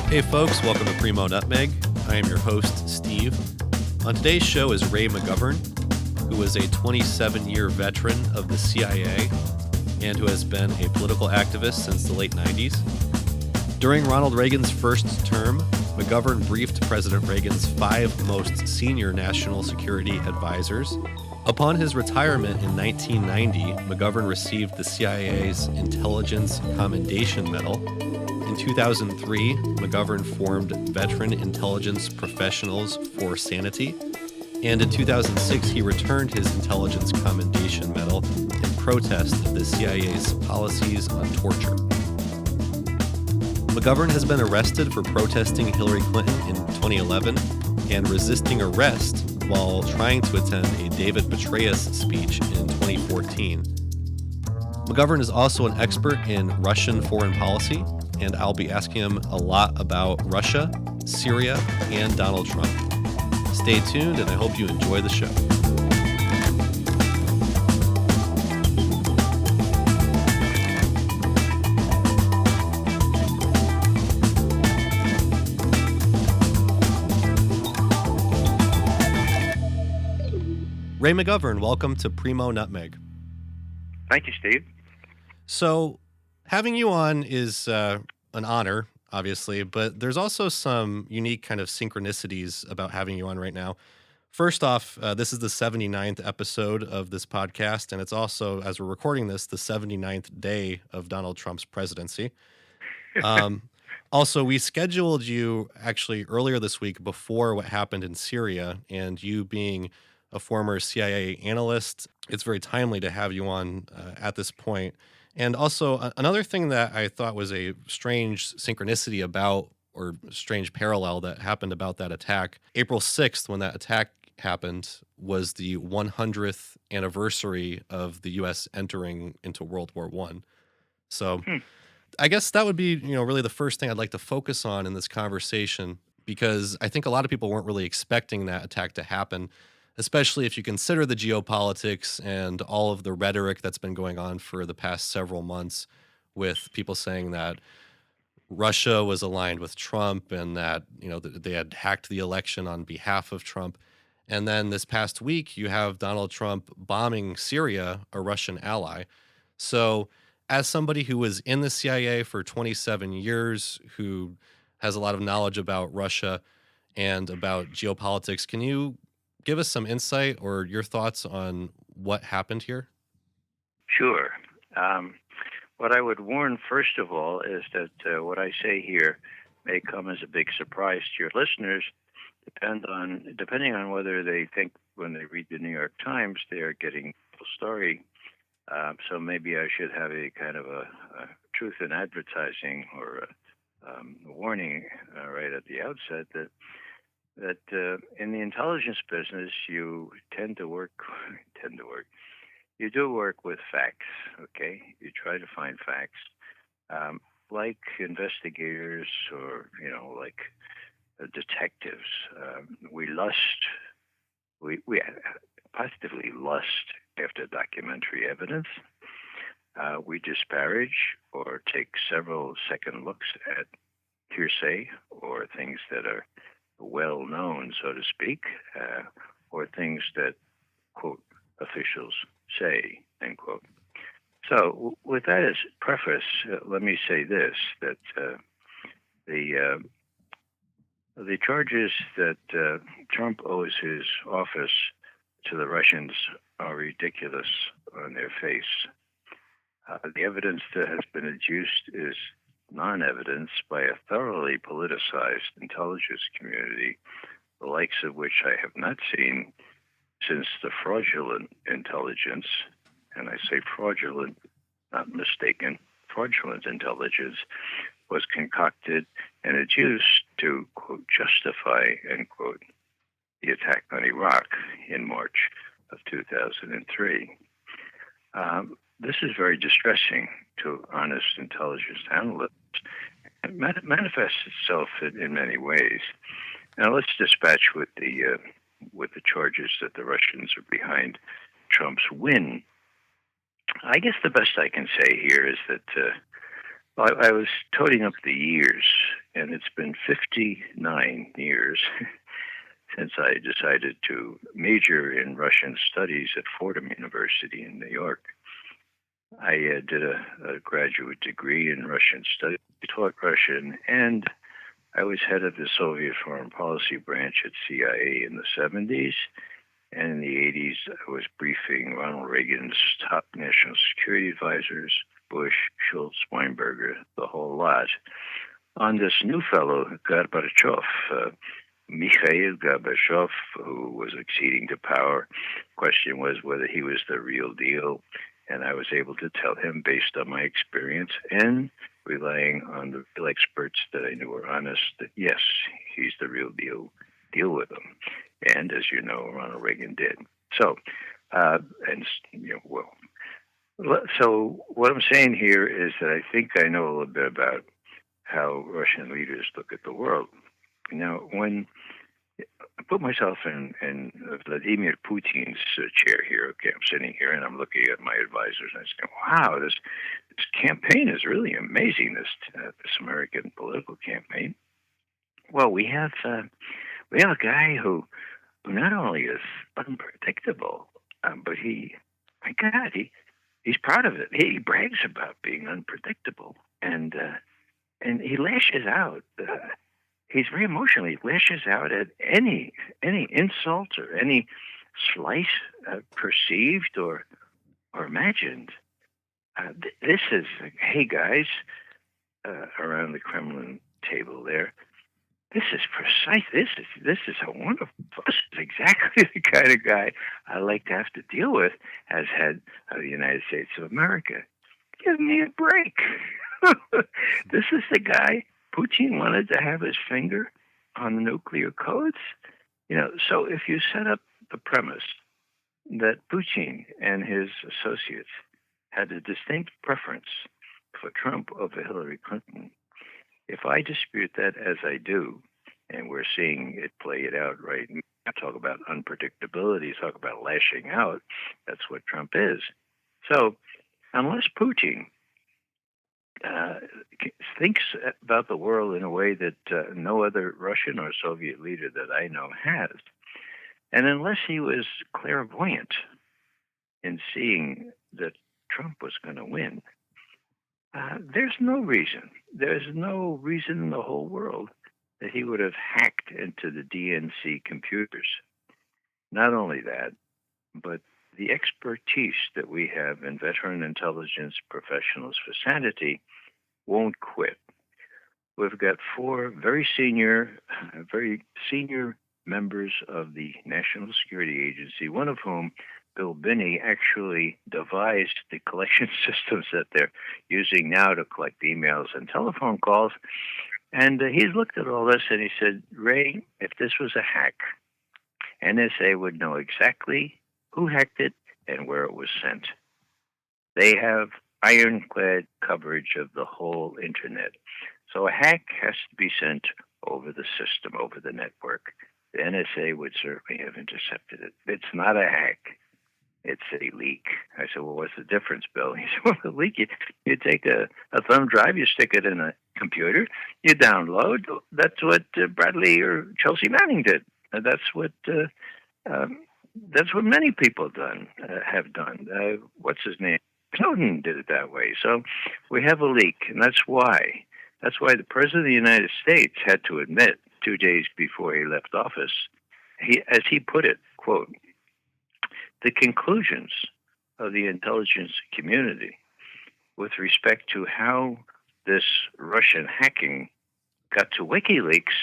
Hey folks, welcome to Primo NUTMEG. I am your host, Steve. On today's show is Ray McGovern, who is a 27-year veteran of the CIA and who has been a political activist since the late 90s. During Ronald Reagan's first term, McGovern briefed President Reagan's 5 most senior national security advisors. Upon his retirement in 1990, McGovern received the CIA's Intelligence Commendation Medal. In 2003, McGovern formed Veteran Intelligence Professionals for Sanity, and in 2006 he returned his Intelligence Commendation Medal in protest of the CIA's policies on torture. McGovern has been arrested for protesting Hillary Clinton in 2011 and resisting arrest while trying to attend a David Petraeus speech in 2014. McGovern is also an expert in Russian foreign policy, and I'll be asking him a lot about Russia, Syria, and Donald Trump. Stay tuned, and I hope you enjoy the show. Ray McGovern, welcome to Primo NUTMEG. Thank you, Steve. So, having you on is an honor, obviously, but there's also some unique kind of synchronicities about having you on right now. First off, this is the 79th episode of this podcast, and it's also, as we're recording this, the 79th day of Donald Trump's presidency. Also, we scheduled you actually earlier this week before what happened in Syria, and you being a former CIA analyst, it's very timely to have you on at this point. And also, another thing that I thought was a strange synchronicity about, or strange parallel that happened about that attack, April 6th, when that attack happened, was the 100th anniversary of the U.S. entering into World War I. So I guess that would be, really the first thing I'd like to focus on in this conversation, because I think a lot of people weren't really expecting that attack to happen, especially if you consider the geopolitics and all of the rhetoric that's been going on for the past several months, with people saying that Russia was aligned with Trump and that, they had hacked the election on behalf of Trump. And then this past week, you have Donald Trump bombing Syria, a Russian ally. So as somebody who was in the CIA for 27 years, who has a lot of knowledge about Russia and about geopolitics, can you give us some insight or your thoughts on what happened here? Sure. What I would warn, first of all, is that what I say here may come as a big surprise to your listeners, depending on whether they think when they read the New York Times they are getting a full story. So maybe I should have a kind of a truth in advertising or a warning right at the outset that in the intelligence business, you you do work with facts, okay? You try to find facts, like investigators or, like detectives. We positively lust after documentary evidence. We disparage or take several second looks at hearsay or things that are well known, so to speak, or things that, quote, officials say, end quote. So with that as preface, let me say this, that the charges that Trump owes his office to the Russians are ridiculous on their face. The evidence that has been adduced is non-evidence by a thoroughly politicized intelligence community, the likes of which I have not seen since the fraudulent intelligence, and I say fraudulent, not mistaken, fraudulent intelligence was concocted and adduced to, quote, justify, end quote, the attack on Iraq in March of 2003. This is very distressing to honest intelligence analysts. It manifests itself in many ways. Now let's dispatch with the charges that the Russians are behind Trump's win. I guess the best I can say here is that I was toting up the years, and it's been 59 years since I decided to major in Russian studies at Fordham University in New York. I did a graduate degree in Russian studies, taught Russian, and I was head of the Soviet foreign policy branch at CIA in the 70s. And in the 80s, I was briefing Ronald Reagan's top national security advisors, Bush, Schultz, Weinberger, the whole lot, on this new fellow, Gorbachev, Mikhail Gorbachev, who was acceding to power. Question was whether he was the real deal. And I was able to tell him, based on my experience and relying on the real experts that I knew were honest, that yes, he's the real deal. Deal with him. And as you know, Ronald Reagan did. So, so what I'm saying here is that I think I know a little bit about how Russian leaders look at the world. Now, when I put myself in Vladimir Putin's chair here, okay, I'm sitting here and I'm looking at my advisors and I say, wow, this campaign is really amazing, this American political campaign. Well, we have a guy who not only is unpredictable, but my God, he's proud of it. He brags about being unpredictable, and he lashes out. He's very emotional. He lashes out at any insult or any slight perceived or imagined. This is, hey guys, around the Kremlin table there. This is precise. This is a wonderful. This is exactly the kind of guy I like to have to deal with as head of the United States of America. Give me a break. This is the guy Putin wanted to have his finger on the nuclear codes. So if you set up the premise that Putin and his associates had a distinct preference for Trump over Hillary Clinton, if I dispute that, as I do, and we're seeing it play it out right now, talk about unpredictability, talk about lashing out, that's what Trump is. So unless Putin thinks about the world in a way that no other Russian or Soviet leader that I know has, and unless he was clairvoyant in seeing that Trump was going to win, there's no reason. There's no reason in the whole world that he would have hacked into the DNC computers. Not only that, but the expertise that we have in veteran intelligence professionals for Sanity won't quit. We've got 4 very senior members of the National Security Agency, one of whom, Bill Binney, actually devised the collection systems that they're using now to collect emails and telephone calls. And he's looked at all this and he said, Ray, if this was a hack, NSA would know exactly who hacked it and where it was sent. They have ironclad coverage of the whole internet. So a hack has to be sent over the system, over the network. The NSA would certainly have intercepted it. It's not a hack. It's a leak. I said, well, what's the difference, Bill? He said, well, the leak, you take a thumb drive, you stick it in a computer, you download. That's what Bradley or Chelsea Manning did. That's what many people have done. What's his name? Snowden did it that way. So we have a leak, and that's why. That's why the President of the United States had to admit 2 days before he left office, as he put it, quote, the conclusions of the intelligence community with respect to how this Russian hacking got to WikiLeaks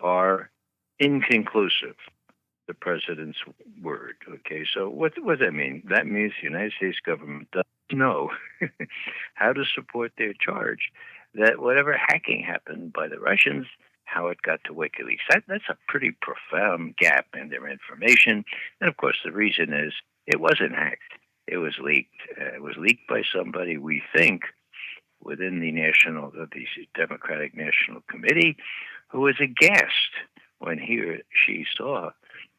are inconclusive. The president's word. Okay, so what does that mean? That means the United States government doesn't know how to support their charge that whatever hacking happened by the Russians, how it got to WikiLeaks. That's a pretty profound gap in their information. And of course, the reason is it wasn't hacked. It was leaked. It was leaked by somebody, we think, within the Democratic National Committee, who was aghast when he or she saw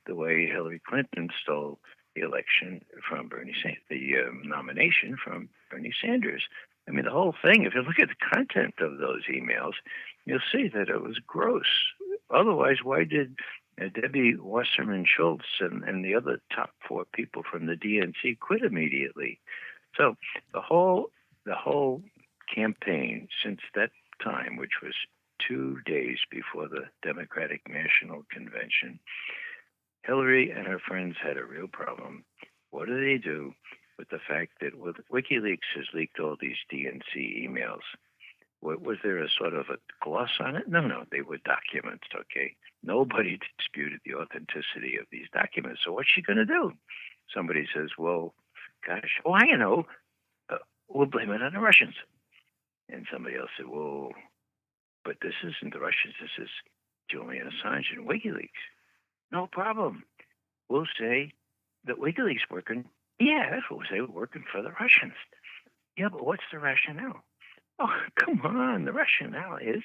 the way Hillary Clinton stole the election from Bernie Sanders, the nomination from Bernie Sanders. I mean, the whole thing, if you look at the content of those emails, you'll see that it was gross. Otherwise, why did Debbie Wasserman Schultz and the other top four people from the DNC quit immediately? So the whole campaign since that time, which was 2 days before the Democratic National Convention, Hillary and her friends had a real problem. What do they do with the fact that WikiLeaks has leaked all these DNC emails? Was there a sort of a gloss on it? No, no, they were documents, okay? Nobody disputed the authenticity of these documents. So what's she going to do? Somebody says, well, gosh, oh, I know. Uh, we'll blame it on the Russians. And somebody else said, well, but this isn't the Russians. This is Julian Assange and WikiLeaks. No problem. We'll say that WikiLeaks working. Yeah, that's what we'll say. We're working for the Russians. Yeah, but what's the rationale? Oh, come on. The rationale is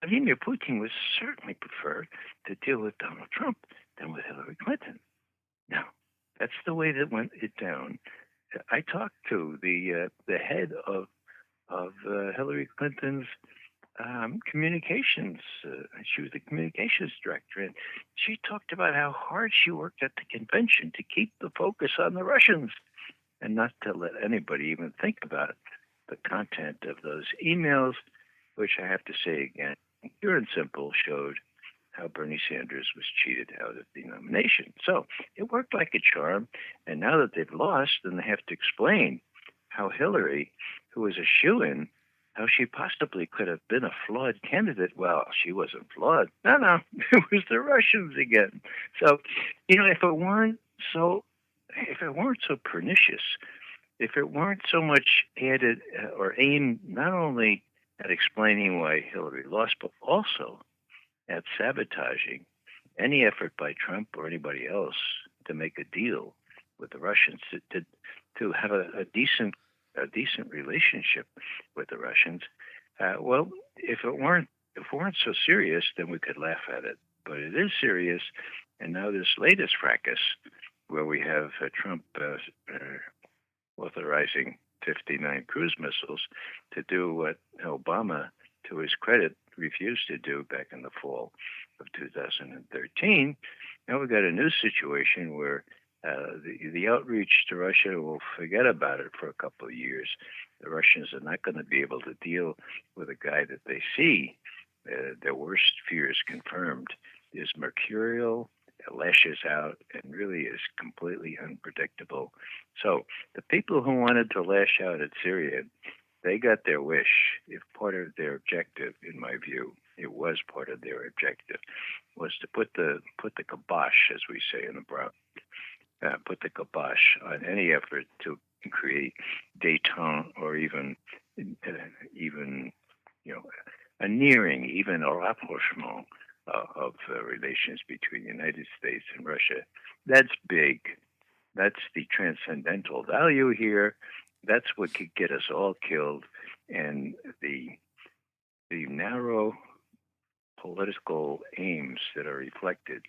Vladimir Putin would certainly prefer to deal with Donald Trump than with Hillary Clinton. Now, that's the way that went it down. I talked to the head of Hillary Clinton's communications. She was the communications director, and she talked about how hard she worked at the convention to keep the focus on the Russians and not to let anybody even think about the content of those emails, which I have to say again, pure and simple, showed how Bernie Sanders was cheated out of the nomination. So it worked like a charm, and now that they've lost, then they have to explain how Hillary, who was a shoo-in, how she possibly could have been a flawed candidate. Well, she wasn't flawed. No, no, it was the Russians again. So, if it weren't so pernicious, if it weren't so much added or aimed not only at explaining why Hillary lost, but also at sabotaging any effort by Trump or anybody else to make a deal with the Russians to have a decent relationship with the Russians. Well, if it weren't so serious, then we could laugh at it. But it is serious, and now this latest fracas, where we have Trump authorizing 59 cruise missiles to do what Obama, to his credit, refused to do back in the fall of 2013. Now we've got a new situation where the outreach to Russia will forget about it for a couple of years. The Russians are not going to be able to deal with a guy that they see their worst fears confirmed is mercurial, lashes out, and really is completely unpredictable. So the people who wanted to lash out at Syria, they got their wish. If part of their objective, in my view, it was part of their objective, was to put the kibosh, as we say in the Bronx, put the kibosh on any effort to create détente or even a nearing, even a rapprochement of relations between the United States and Russia. That's big. That's the transcendental value here. That's what could get us all killed. And the narrow political aims that are reflected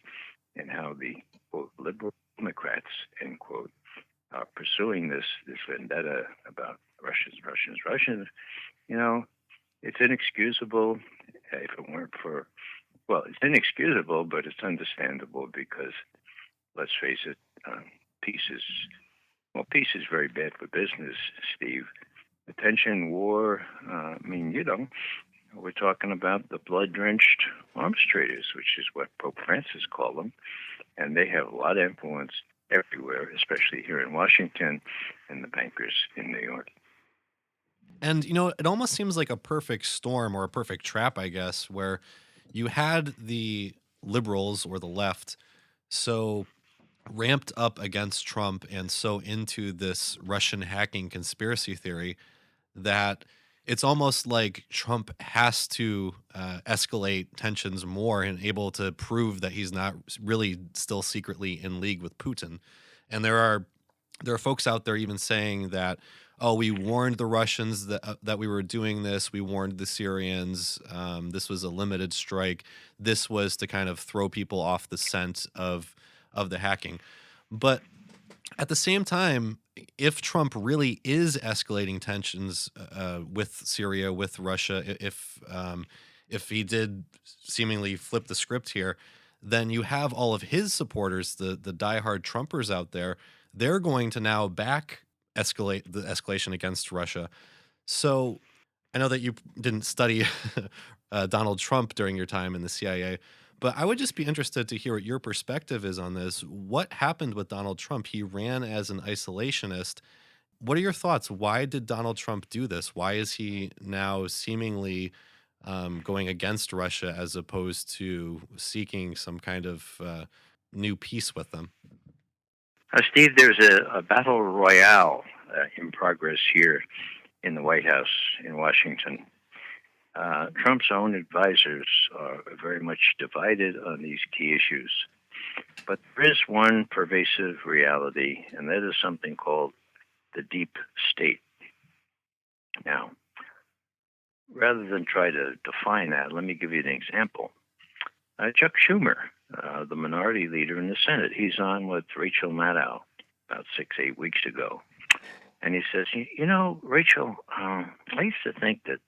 in how the quote liberal Democrats end quote are pursuing this vendetta about Russians. It's inexcusable. If it weren't for, well, it's inexcusable, but it's understandable because, let's face it, peace is very bad for business, Steve. Attention, war. We're talking about the blood-drenched arms traders, which is what Pope Francis called them, and they have a lot of influence everywhere, especially here in Washington and the bankers in New York. And it almost seems like a perfect storm or a perfect trap, I guess, where you had the liberals or the left so ramped up against Trump and so into this Russian hacking conspiracy theory that it's almost like Trump has to escalate tensions more and able to prove that he's not really still secretly in league with Putin. And there are folks out there even saying that, oh, we warned the Russians that we were doing this. We warned the Syrians. This was a limited strike. This was to kind of throw people off the scent of the hacking. But At the same time, if Trump really is escalating tensions with Syria, with Russia, if he did seemingly flip the script here, then you have all of his supporters, the diehard Trumpers out there. They're going to now back escalate the escalation against Russia. So I know that you didn't study Donald Trump during your time in the CIA, but I would just be interested to hear what your perspective is on this. What happened with Donald Trump? He ran as an isolationist. What are your thoughts? Why did Donald Trump do this? Why is he now seemingly going against Russia as opposed to seeking some kind of new peace with them? Steve, there's a battle royale in progress here in the White House in Washington. Trump's own advisors are very much divided on these key issues. But there is one pervasive reality, and that is something called the deep state. Now, rather than try to define that, let me give you an example. Chuck Schumer, the minority leader in the Senate, he's on with Rachel Maddow about 6, 8 weeks ago. And he says, Rachel, I used to think that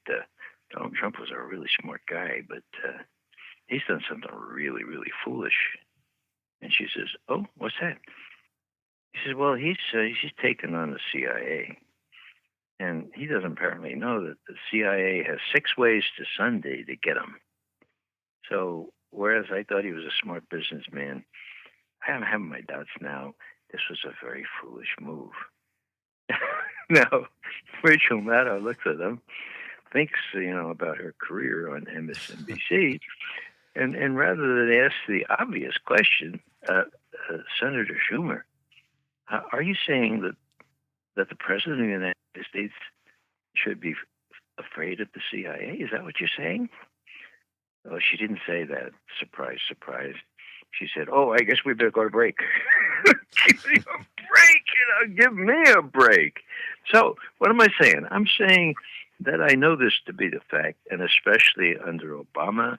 Donald Trump was a really smart guy, but he's done something really, really foolish. And she says, oh, what's that? He says, well, he's taken on the CIA. And he doesn't apparently know that the CIA has 6 ways to Sunday to get him. So whereas I thought he was a smart businessman, I'm having my doubts now. This was a very foolish move. Now, Rachel Maddow looks at him, thinks, about her career on MSNBC, and rather than ask the obvious question, Senator Schumer, are you saying that the President of the United States should be afraid of the CIA? Is that what you're saying? Well, she didn't say that. Surprise, surprise. She said, oh, I guess we better go to break. Give me a break, give me a break. So what am I saying? I'm saying that I know this to be the fact, and especially under Obama,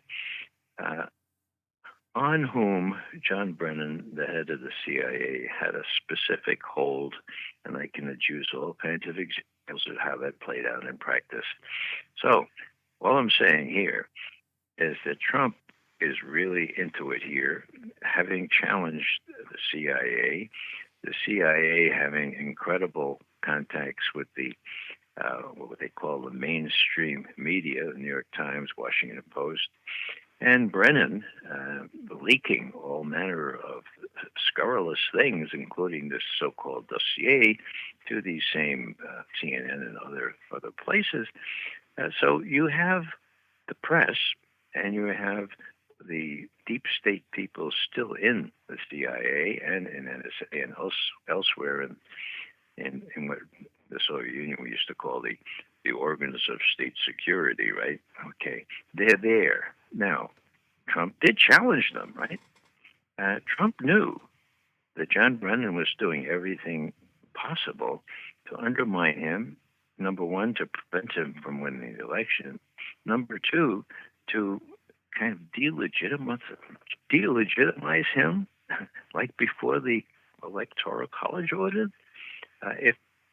on whom John Brennan, the head of the CIA, had a specific hold, and I can adduce all kinds of examples of how that played out in practice. So all I'm saying here is that Trump is really into it here, having challenged the CIA having incredible contacts with the what they call the mainstream media, the New York Times, Washington Post, and Brennan leaking all manner of scurrilous things, including this so-called dossier, to these same CNN and other places. So you have the press, and you have the deep state people still in the CIA and in NSA and elsewhere in what the Soviet Union we used to call the organs of state security, right? Okay, they're there. Now, Trump did challenge them, right? Trump knew that John Brennan was doing everything possible to undermine him, number one, to prevent him from winning the election, number two, to kind of delegitimize him, like before the Electoral College ordered.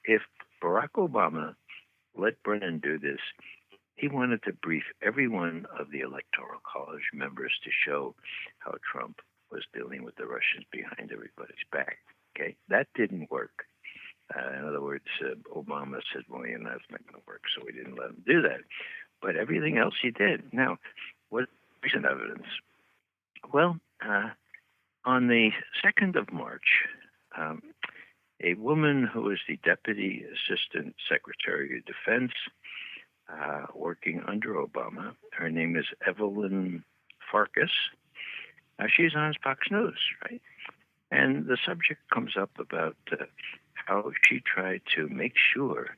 If Barack Obama let Brennan do this, he wanted to brief every one of the Electoral College members to show how Trump was dealing with the Russians behind everybody's back. Okay, that didn't work. In other words, Obama said, well, that's not going to work, so we didn't let him do that. But everything else he did. Now, what recent evidence? Well, on the 2nd of March, a woman who was the Deputy Assistant Secretary of Defense working under Obama, her name is Evelyn Farkas. She's on Fox News, right? And the subject comes up about how she tried to make sure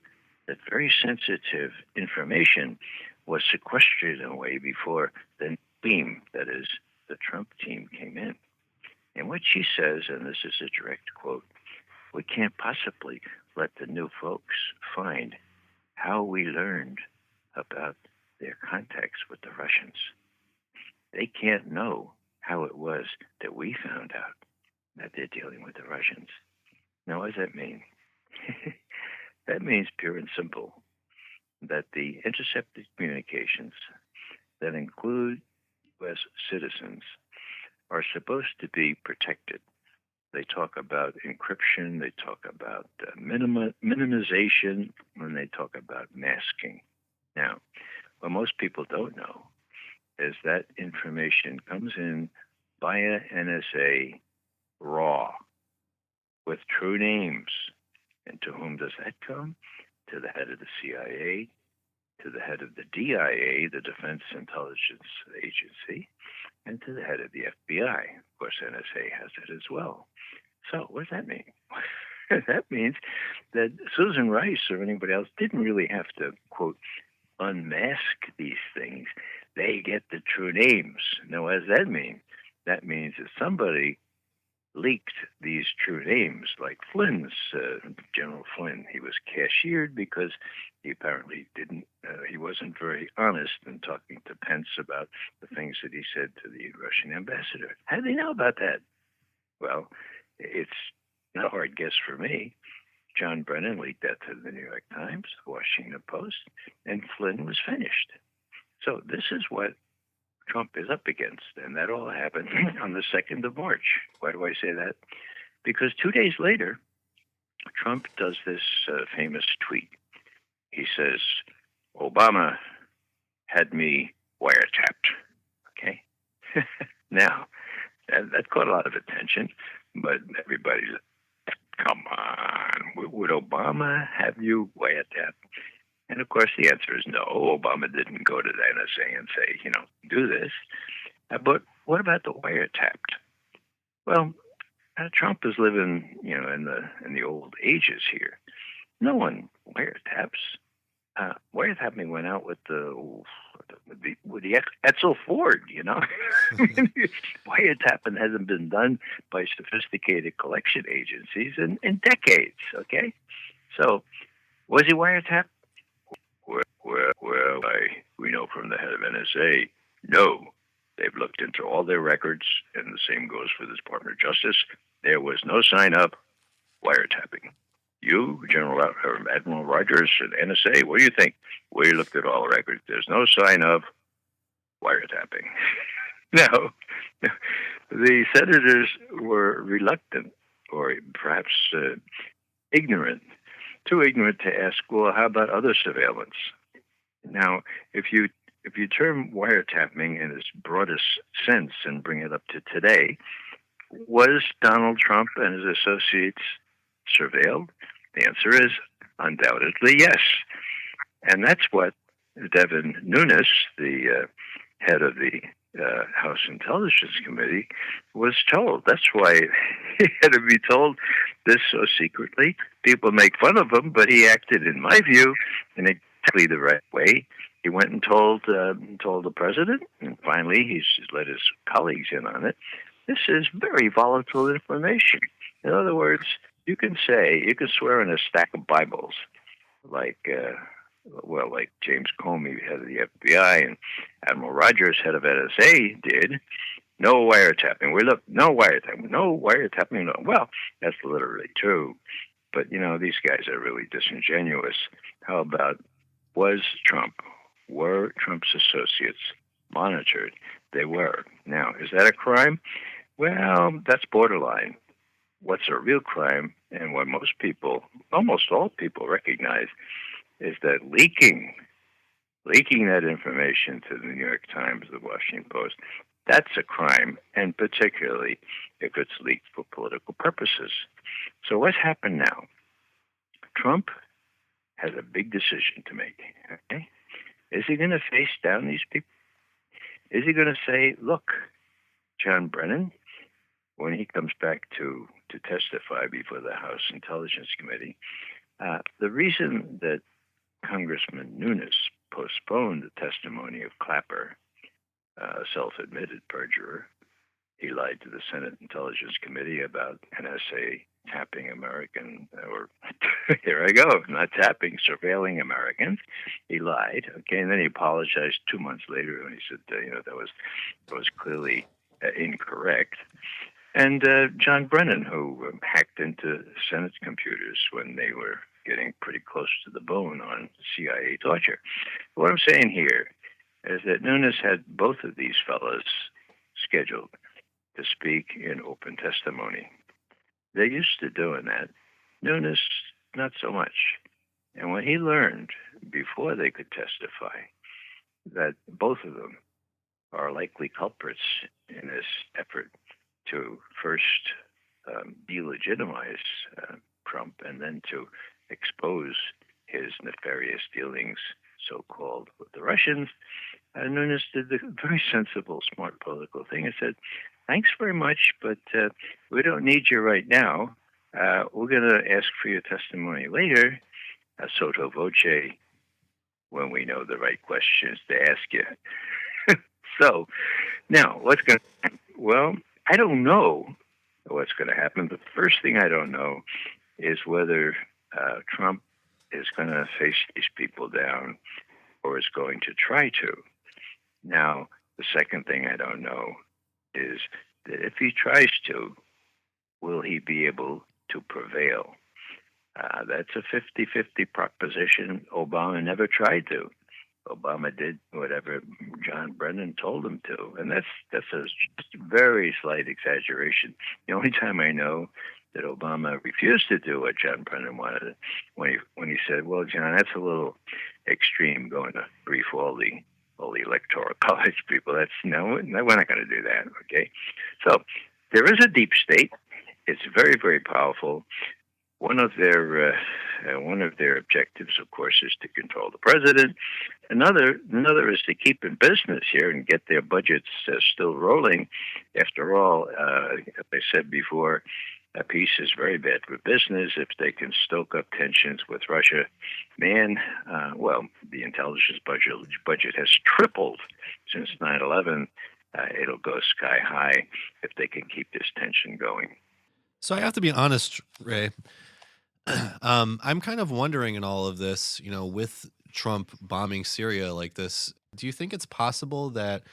that very sensitive information was sequestered away before the team, that is, the Trump team, came in. And what she says, and this is a direct quote, we can't possibly let the new folks find how we learned about their contacts with the Russians. They can't know how it was that we found out that they're dealing with the Russians. Now, what does that mean? That means pure and simple that the intercepted communications that include U.S. citizens are supposed to be protected. They talk about encryption, they talk about minimization, and they talk about masking. Now, what most people don't know is that information comes in via NSA raw with true names. And to whom does that come? To the head of the CIA, to the head of the DIA, the Defense Intelligence Agency, and to the head of the FBI. Of course, NSA has it as well. So what does that mean? That means that Susan Rice or anybody else didn't really have to, quote, unmask these things. They get the true names. Now, what does that mean? That means that somebody leaked these true names, like Flynn's, General Flynn. He was cashiered because he apparently he wasn't very honest in talking to Pence about the things that he said to the Russian ambassador. How do they know about that? Well, it's not a hard guess for me. John Brennan leaked that to the New York Times, the Washington Post, and Flynn was finished. So this is what Trump is up against, and that all happened on the 2nd of March. Why do I say that? Because 2 days later, Trump does this famous tweet. He says, Obama had me wiretapped. Okay? Now, that caught a lot of attention, but everybody's like, come on, would Obama have you wiretapped? And of course, the answer is no. Obama didn't go to the NSA and say, do this. But what about the wiretapped? Well, Trump is living, in the old ages here. No one wiretaps. Wiretapping went out with the Edsel Ford. Wiretapping hasn't been done by sophisticated collection agencies in decades. Okay, so was he wiretapped? Well, we know from the head of NSA, no. They've looked into all their records, and the same goes for the Department of Justice. There was no sign of wiretapping. You, Admiral Rogers and NSA, what do you think? We looked at all the records. There's no sign of wiretapping. Now, the senators were reluctant, or perhaps ignorant, too ignorant to ask, well, how about other surveillance? Now, if you term wiretapping in its broadest sense and bring it up to today, was Donald Trump and his associates surveilled? The answer is undoubtedly yes. And that's what Devin Nunes, the head of the House Intelligence Committee, was told. That's why he had to be told this so secretly. People make fun of him, but he acted, in my view, in exactly the right way. He went and told the president, and finally he's let his colleagues in on it. This is very volatile information. In other words, you can swear in a stack of Bibles, like James Comey, head of the FBI, and Admiral Rogers, head of NSA, did. No wiretapping. No wiretapping. No. Well, that's literally true. But, these guys are really disingenuous. How about, were Trump's associates monitored? They were. Now, is that a crime? Well, that's borderline. What's a real crime, and what almost all people recognize, is that leaking that information to the New York Times, the Washington Post, that's a crime, and particularly if it's leaked for political purposes. So what's happened now? Trump has a big decision to make. Okay? Is he going to face down these people? Is he going to say, look, John Brennan, when he comes back to testify before the House Intelligence Committee, the reason that Congressman Nunes postponed the testimony of Clapper, a self-admitted perjurer, he lied to the Senate Intelligence Committee about NSA tapping here I go, not tapping, surveilling Americans. He lied, okay, and then he apologized 2 months later when he said, that was clearly incorrect. and John Brennan, who hacked into Senate computers when they were getting pretty close to the bone on CIA torture. What I'm saying here is that Nunes had both of these fellows scheduled to speak in open testimony. They're used to doing that. Nunes, not so much. And when he learned before they could testify that both of them are likely culprits in this effort to first delegitimize Trump and then to expose his nefarious dealings, so called, with the Russians, Nunes did the very sensible, smart political thing and said, "Thanks very much, but we don't need you right now. We're going to ask for your testimony later, sotto voce, when we know the right questions to ask you." So now, what's going to happen? Well, I don't know what's going to happen. The first thing I don't know is whether Trump is going to face these people down or is going to try to. Now, the second thing I don't know is that if he tries to, will he be able to prevail? That's a 50-50 proposition. Obama never tried to. Obama did whatever John Brennan told him to, and that's a just very slight exaggeration. The only time I know that Obama refused to do what John Brennan wanted, when he said, "Well, John, that's a little extreme, going to brief all the electoral college people. That's no, we're not going to do that." Okay, so there is a deep state. It's very, very powerful. One of their objectives, of course, is to control the president. Another is to keep in business here and get their budgets still rolling. After all, as I said before, peace is very bad for business. If they can stoke up tensions with Russia, man, well, the intelligence budget has tripled since 9/11. It'll go sky high if they can keep this tension going. So I have to be honest, Ray. I'm kind of wondering in all of this, with Trump bombing Syria like this, do you think it's possible that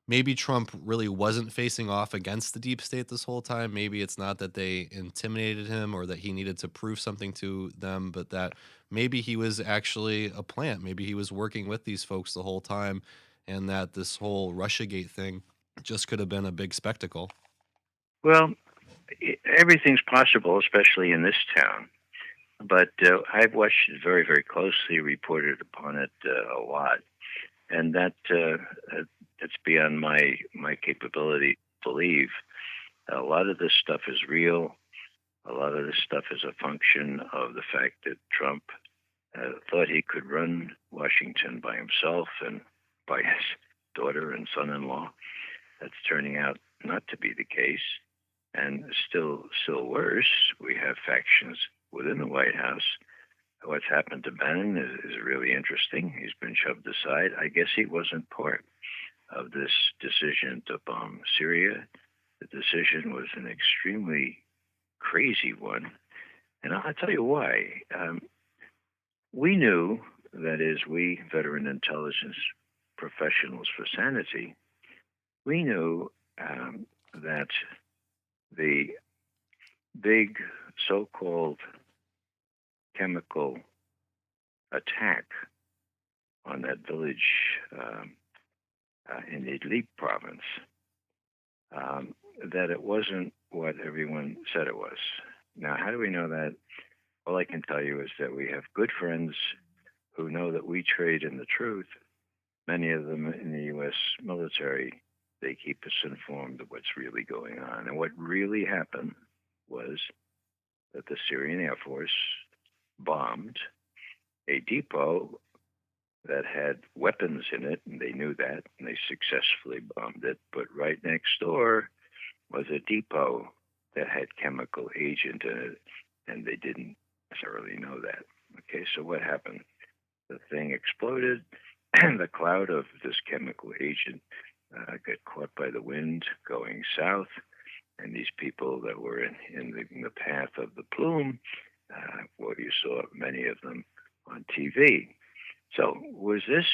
maybe Trump really wasn't facing off against the deep state this whole time? Maybe it's not that they intimidated him or that he needed to prove something to them, but that maybe he was actually a plant. Maybe he was working with these folks the whole time, and that this whole Russiagate thing just could have been a big spectacle. Well, everything's possible, especially in this town. But I've watched it very, very closely, reported upon it a lot, and that's beyond my capability to believe. A lot of this stuff is real. A lot of this stuff is a function of the fact that Trump thought he could run Washington by himself and by his daughter and son-in-law. That's turning out not to be the case. And still worse, we have factions within the White House. What's happened to Bannon is really interesting. He's been shoved aside. I guess he wasn't part of this decision to bomb Syria. The decision was an extremely crazy one. And I'll tell you why. We knew, that is, we veteran intelligence professionals for Sanity, we knew that the big so-called chemical attack on that village in Idlib province, that it wasn't what everyone said it was. Now, how do we know that? All I can tell you is that we have good friends who know that we trade in the truth. Many of them in the U.S. military, they keep us informed of what's really going on. And what really happened was that the Syrian Air Force bombed a depot that had weapons in it, and they knew that, and they successfully bombed it. But right next door was a depot that had chemical agent in it, and they didn't necessarily know that. Okay, so what happened? The thing exploded, and the cloud of this chemical agent got caught by the wind going south, and these people that were in the path of the plume, well, you saw many of them on TV. So was this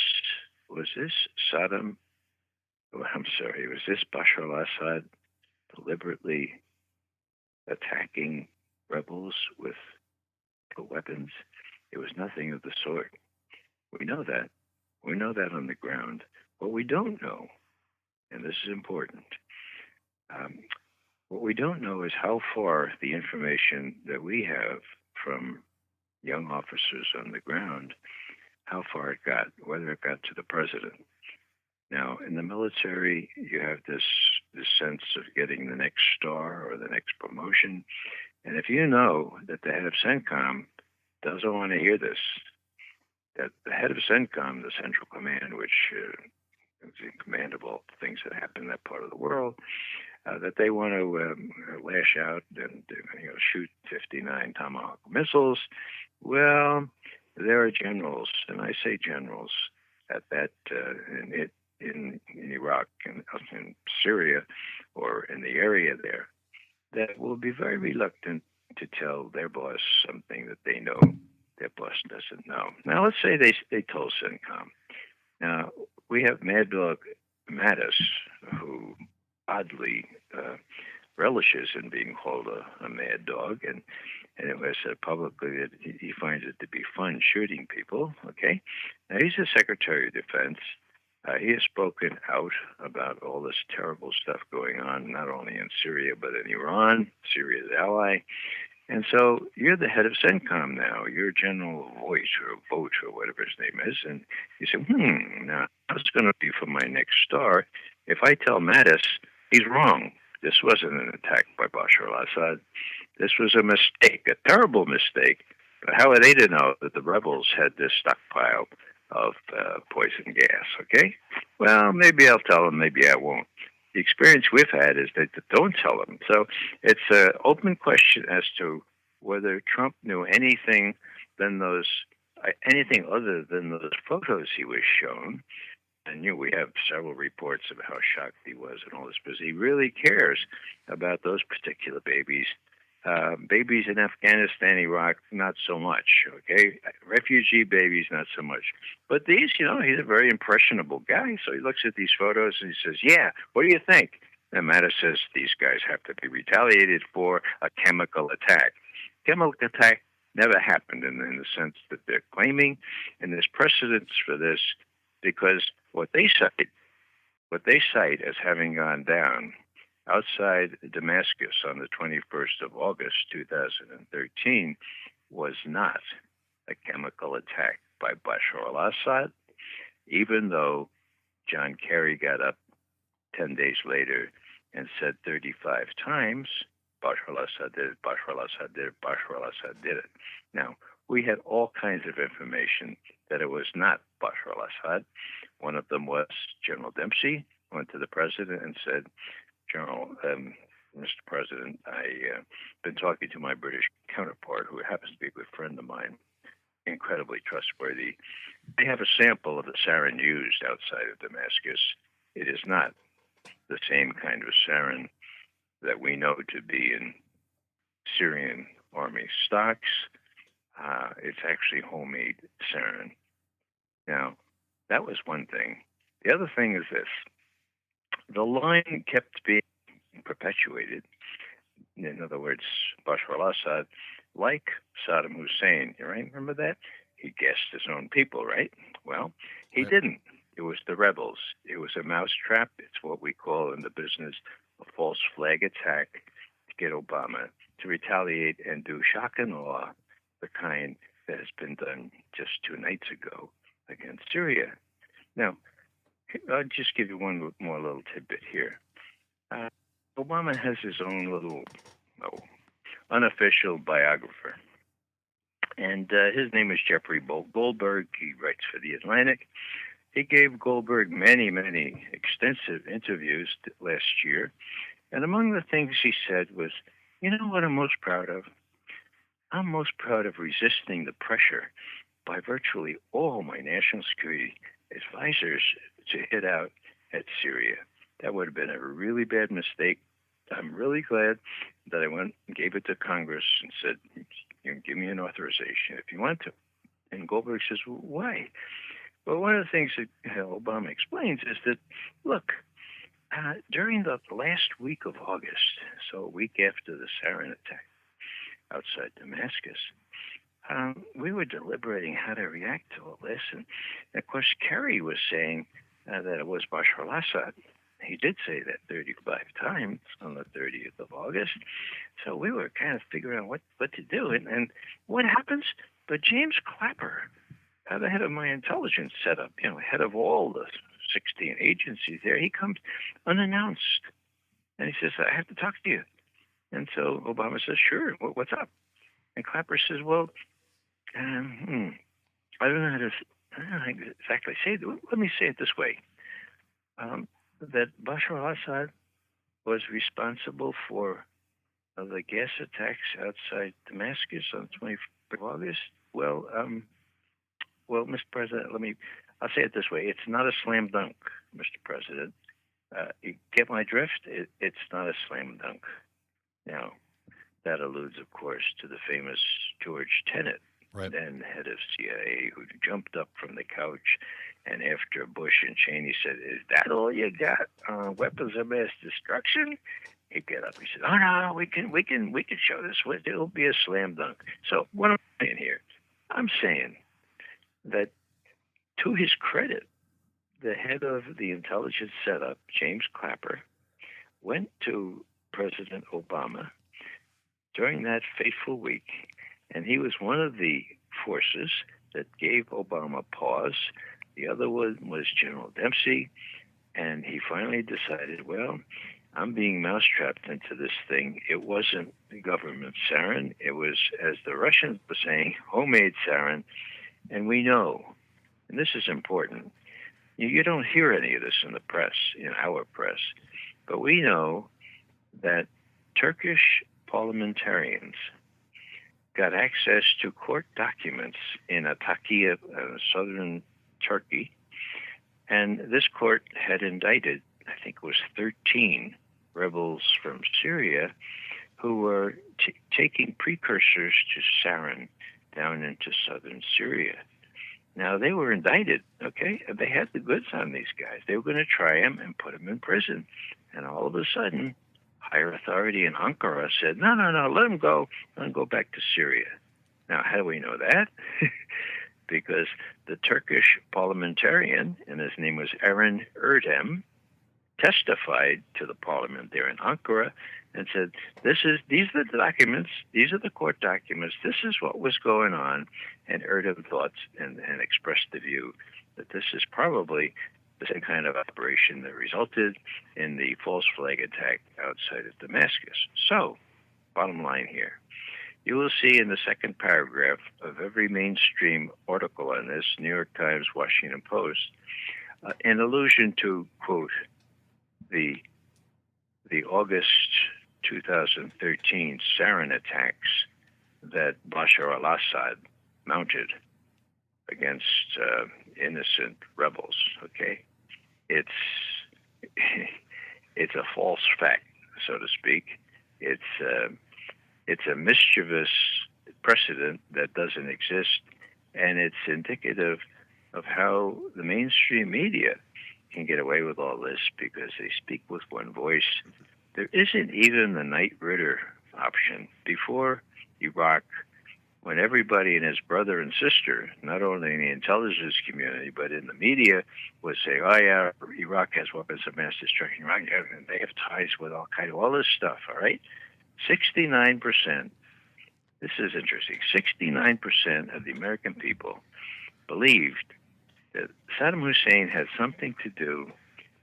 Saddam? Oh, I'm sorry, was this Bashar al-Assad deliberately attacking rebels with weapons. It was nothing of the sort. We know that. We know that on the ground. What we don't know, and this is important, um, what we don't know is how far the information that we have from young officers on the ground, how far it got, whether it got to the president. Now, in the military, you have this sense of getting the next star or the next promotion. And if you know that the head of CENTCOM doesn't want to hear this, that the head of CENTCOM, the Central Command, which is in command of all the things that happen in that part of the world, that they want to lash out and shoot 59 Tomahawk missiles. Well, there are generals, and I say generals, at that in Iraq and in Syria or in the area there that will be very reluctant to tell their boss something that they know their boss doesn't know. Now, let's say they told CENTCOM. Now, we have Mad Dog Mattis, who oddly relishes in being called a mad dog, and it was said publicly that he finds it to be fun shooting people. Okay, now he's the Secretary of Defense. He has spoken out about all this terrible stuff going on, not only in Syria but in Iran, Syria's ally. And so you're the head of CENTCOM now. You're General Voight or Vogt or whatever his name is. And you say, now how's it going to be for my next star if I tell Mattis he's wrong? This wasn't an attack by Bashar al-Assad. This was a mistake, a terrible mistake. But how are they to know that the rebels had this stockpile of poison gas, okay? Well, maybe I'll tell them, maybe I won't. The experience we've had is that don't tell them. So it's an open question as to whether Trump knew anything anything other than those photos he was shown. And we have several reports of how shocked he was and all this, because he really cares about those particular babies. Babies in Afghanistan, Iraq, not so much, okay? Refugee babies, not so much. But these, he's a very impressionable guy, so he looks at these photos and he says, yeah, what do you think? And Mattis says these guys have to be retaliated for a chemical attack. Chemical attack never happened in the sense that they're claiming, and there's precedence for this because what they cite as having gone down outside Damascus on the 21st of August, 2013, was not a chemical attack by Bashar al-Assad, even though John Kerry got up 10 days later and said 35 times, Bashar al-Assad did it, Bashar al-Assad did it, Bashar al-Assad did it. Now, we had all kinds of information that it was not Bashar al-Assad. One of them was General Dempsey went to the president and said, General, Mr. President, I've been talking to my British counterpart, who happens to be a good friend of mine, incredibly trustworthy. They have a sample of the sarin used outside of Damascus. It is not the same kind of sarin that we know to be in Syrian army stocks. It's actually homemade sarin. Now, that was one thing. The other thing is this. The line kept being perpetuated. In other words, Bashar al-Assad, like Saddam Hussein, right? Remember that? He gassed his own people, right? Well, he didn't. It was the rebels. It was a mousetrap. It's what we call in the business a false flag attack to get Obama to retaliate and do shock and awe, the kind that has been done just 2 nights ago against Syria. Now, I'll just give you one more little tidbit here. Obama has his own little unofficial biographer, and his name is Jeffrey Goldberg. He writes for The Atlantic. He gave Goldberg many, many extensive interviews last year, and among the things he said was, you know what I'm most proud of? I'm most proud of resisting the pressure by virtually all my national security advisors to hit out at Syria. That would have been a really bad mistake. I'm really glad that I went and gave it to Congress and said, give me an authorization if you want to. And Goldberg says, well, why? Well, one of the things that Obama explains is that, look, During the last week of August, so a week after the sarin attack outside Damascus, we were deliberating how to react to all this. And of course, Kerry was saying that it was Bashar al-Assad. He did say that 35 times on the 30th of August. So we were kind of figuring out what to do. And what happens? But James Clapper, the head of my intelligence setup, head of all the 16 agencies there, he comes unannounced. And he says, I have to talk to you. And so Obama says, sure, what's up? And Clapper says, well, I don't know how to exactly say it. Let me say it this way. That Bashar al-Assad was responsible for the gas attacks outside Damascus on the 21st of August. Well, Mr. President, I'll say it this way. It's not a slam dunk, Mr. President. You get my drift? It's not a slam dunk. Now, that alludes, of course, to the famous George Tenet, Right. then head of CIA, who jumped up from the couch, and after Bush and Cheney said, "Is that all you got? Weapons of mass destruction?" He got up. He said, "Oh no, we can show this. It'll be a slam dunk." So what am I saying here? I'm saying that, to his credit, the head of the intelligence setup, James Clapper, went to President Obama during that fateful week, and he was one of the forces that gave Obama pause. The other one was General Dempsey, and he finally decided, well, I'm being mousetrapped into this thing. It wasn't government sarin. It was, as the Russians were saying, homemade sarin. And we know, and this is important, you don't hear any of this in the press, in our press, but we know that Turkish parliamentarians got access to court documents in Antakya, southern Turkey, and this court had indicted, I think it was 13 rebels from Syria who were taking precursors to sarin down into southern Syria. Now, they were indicted, okay? They had the goods on these guys. They were going to try them and put them in prison. And all of a sudden, higher authority in Ankara said, no, let them go. Let them go back to Syria. Now, how do we know that? Because the Turkish parliamentarian, and his name was Eren Erdem, testified to the parliament there in Ankara and said, these are the documents, these are the court documents, this is what was going on. And Erdem thought and expressed the view that this is probably the same kind of operation that resulted in the false flag attack outside of Damascus. So, bottom line here, you will see in the second paragraph of every mainstream article on this, New York Times, Washington Post, an allusion to, quote, the August 2013 sarin attacks that Bashar al-Assad mounted against innocent rebels. Okay, it's a false fact, so to speak. It's a mischievous precedent that doesn't exist, and it's indicative of how the mainstream media can get away with all this because they speak with one voice. There isn't even the Knight Ridder option. Before Iraq, when everybody and his brother and sister, not only in the intelligence community, but in the media, would say, oh yeah, Iraq has weapons of mass destruction, Iraq, and they have ties with Al-Qaeda, all this stuff, all right? 69%, this is interesting, 69% of the American people believed that Saddam Hussein had something to do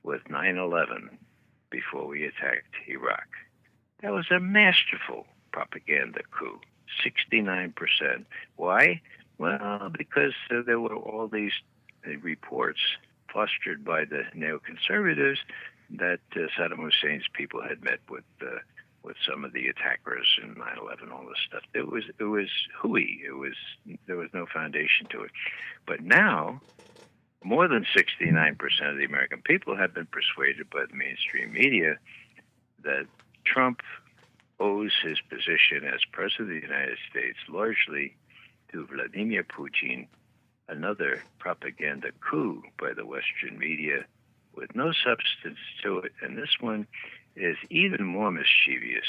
with 9/11 before we attacked Iraq. That was a masterful propaganda coup. 69%. Why? Well, because there were all these reports fostered by the neoconservatives that Saddam Hussein's people had met with some of the attackers in 9/11, all this stuff. It was hooey. There was no foundation to it. But now, more than 69% of the American people have been persuaded by the mainstream media that Trump owes his position as President of the United States largely to Vladimir Putin, another propaganda coup by the Western media, with no substance to it. And this one is even more mischievous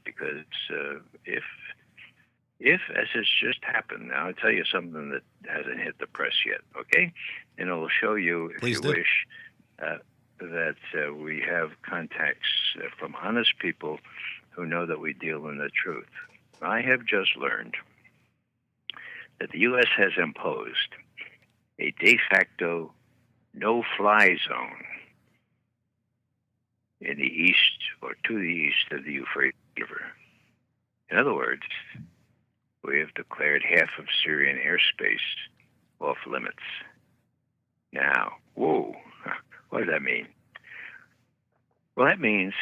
because if, as has just happened, now I'll tell you something that hasn't hit the press yet, okay? And it'll show you, if Please you do. wish, that we have contacts from honest people who know that we deal in the truth. I have just learned that the U.S. has imposed a de facto no-fly zone in the east or to the east of the Euphrates River. In other words, we have declared half of Syrian airspace off limits. Now, whoa, what does that mean? Well, that means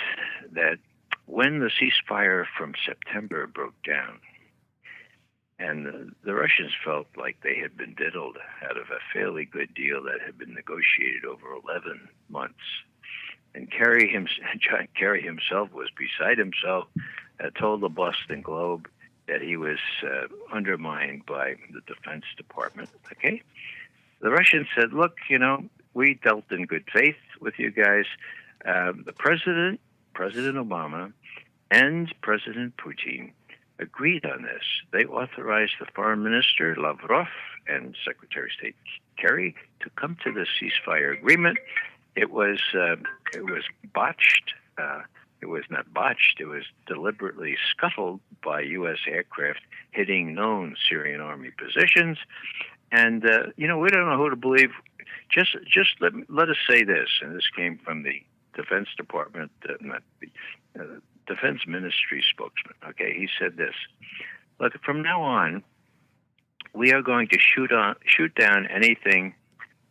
that when the ceasefire from September broke down, and the Russians felt like they had been diddled out of a fairly good deal that had been negotiated over 11 months. And John Kerry himself was beside himself, told the Boston Globe that he was undermined by the Defense Department, okay? The Russians said, look, we dealt in good faith with you guys. The President Obama, and President Putin agreed on this. They authorized the Foreign Minister, Lavrov, and Secretary of State Kerry to come to the ceasefire agreement. It was botched. It was not botched. It was deliberately scuttled by U.S. aircraft hitting known Syrian army positions. And, we don't know who to believe. Just let us say this, and this came from the Defense Department, not the Defense Ministry spokesman. Okay, he said this: look, from now on, we are going to shoot down anything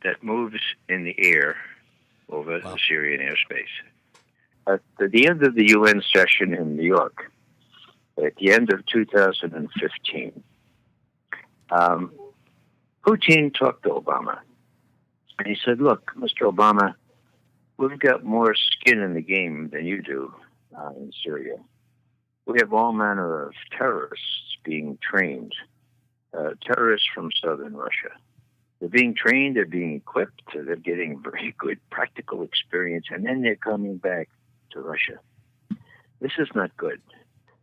that moves in the air over the Syrian airspace. At the end of the UN session in New York, at the end of 2015, Putin talked to Obama, and he said, look, Mr. Obama, we've got more skin in the game than you do in Syria. We have all manner of terrorists being trained, terrorists from southern Russia. They're being trained, they're being equipped, they're getting very good practical experience, and then they're coming back to Russia. This is not good.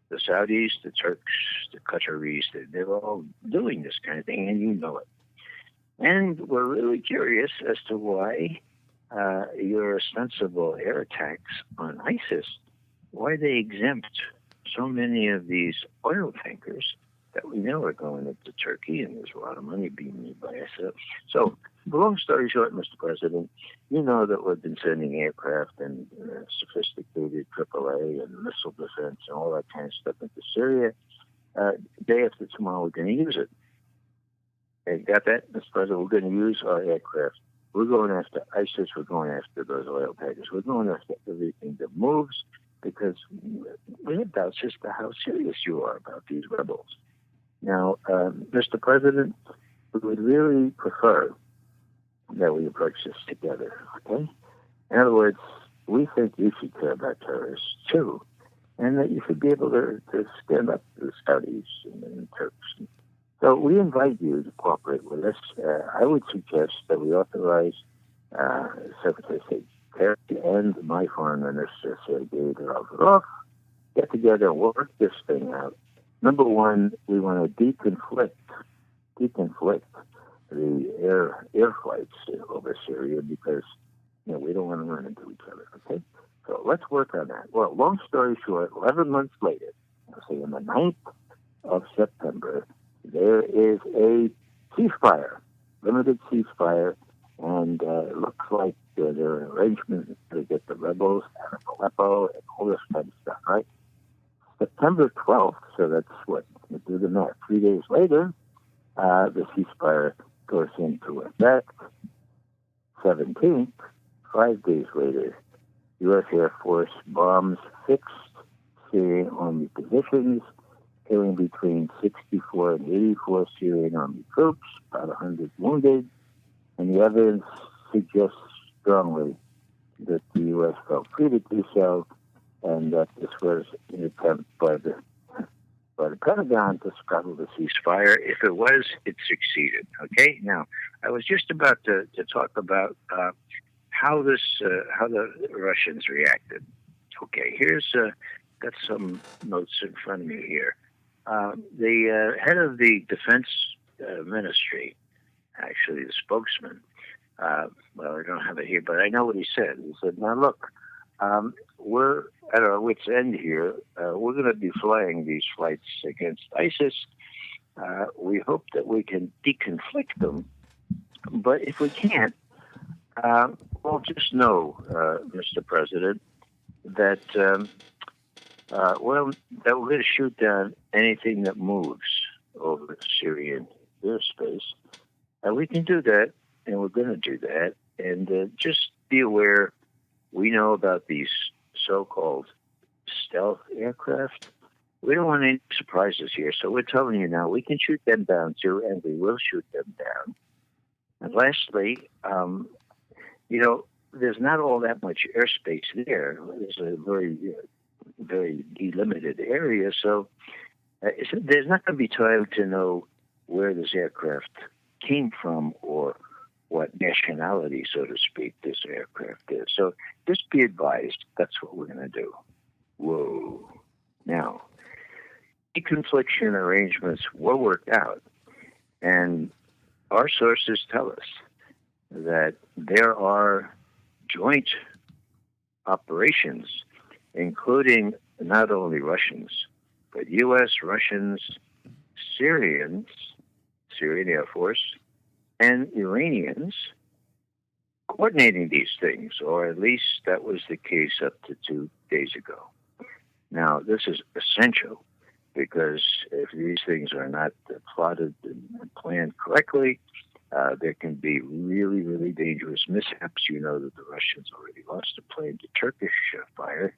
The Saudis, the Turks, the Qataris, they're all doing this kind of thing, and you know it. And we're really curious as to why your ostensible air attacks on ISIS, why they exempt so many of these oil tankers that we know are going into Turkey, and there's a lot of money being made by us. So, long story short, Mr. President, you know that we've been sending aircraft and sophisticated AAA and missile defense and all that kind of stuff into Syria. Day after tomorrow, we're going to use it. And got that, Mr. President? We're going to use our aircraft. We're going after ISIS. We're going after those oil tankers. We're going after everything that moves because we have doubts as to how serious you are about these rebels. Now, Mr. President, we would really prefer that we approach this together, okay? In other words, we think you should care about terrorists, too, and that you should be able to stand up to the Saudis and the Turks. So we invite you to cooperate with us. I would suggest that we authorize Secretary of State Kerry and my Foreign Minister, Sergei Lavrov, get together and work this thing out. Number one, we want to deconflict the air flights over Syria because we don't want to run into each other. Okay, so let's work on that. Well, long story short, 11 months later, say on the 9th of September, there is a ceasefire, limited ceasefire, and it looks like there are arrangements to get the rebels out of Aleppo and all this kind of stuff, right? September 12th, so that's what, do the math, 3 days later, the ceasefire goes into effect. 17th, 5 days later, U.S. Air Force bombs 6 Syrian army positions, killing between 64 and 84 Syrian army troops, about 100 wounded, and the evidence suggests strongly that the U.S. felt free to do so, and that this was an attempt by the Pentagon to scuttle the ceasefire. If it was, it succeeded. Okay? Now, I was just about to talk about how the Russians reacted. Okay, here's got some notes in front of me here. The head of the defense ministry, actually the spokesman. Well, I don't have it here, but I know what he said. He said, "Now look, we're at our wits' end here. We're going to be flying these flights against ISIS. We hope that we can deconflict them, but if we can't, well, just know, Mr. President, that well, that we're going to shoot down anything that moves over Syrian airspace, and we can do that, and we're going to do that. And just be aware, we know about these so-called stealth aircraft. We don't want any surprises here, so we're telling you now, we can shoot them down too, and we will shoot them down. And lastly, there's not all that much airspace there. It's a very delimited area, so there's not going to be time to know where this aircraft came from or what nationality, so to speak, this aircraft is. So just be advised, that's what we're going to do. Whoa. Now, deconfliction arrangements were worked out, and our sources tell us that there are joint operations, including not only Russians, but U.S., Russians, Syrians, Syrian Air Force, and Iranians coordinating these things, or at least that was the case up to 2 days ago. Now, this is essential because if these things are not plotted and planned correctly, there can be really, really dangerous mishaps. You know that the Russians already lost a plane to Turkish fire.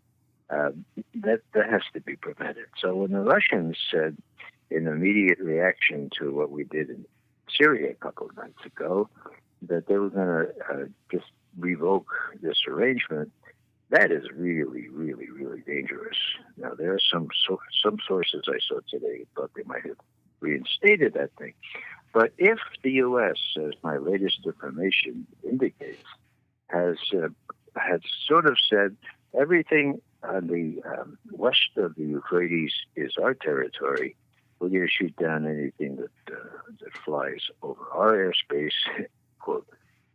That has to be prevented. So when the Russians said, in immediate reaction to what we did in Syria a couple of nights ago, that they were going to just revoke this arrangement, that is really, really, really dangerous. Now, there are some sources I saw today thought they might have reinstated that thing. But if the U.S., as my latest information indicates, has sort of said everything on the west of the Euphrates is our territory, we're going to shoot down anything that flies over our airspace, quote,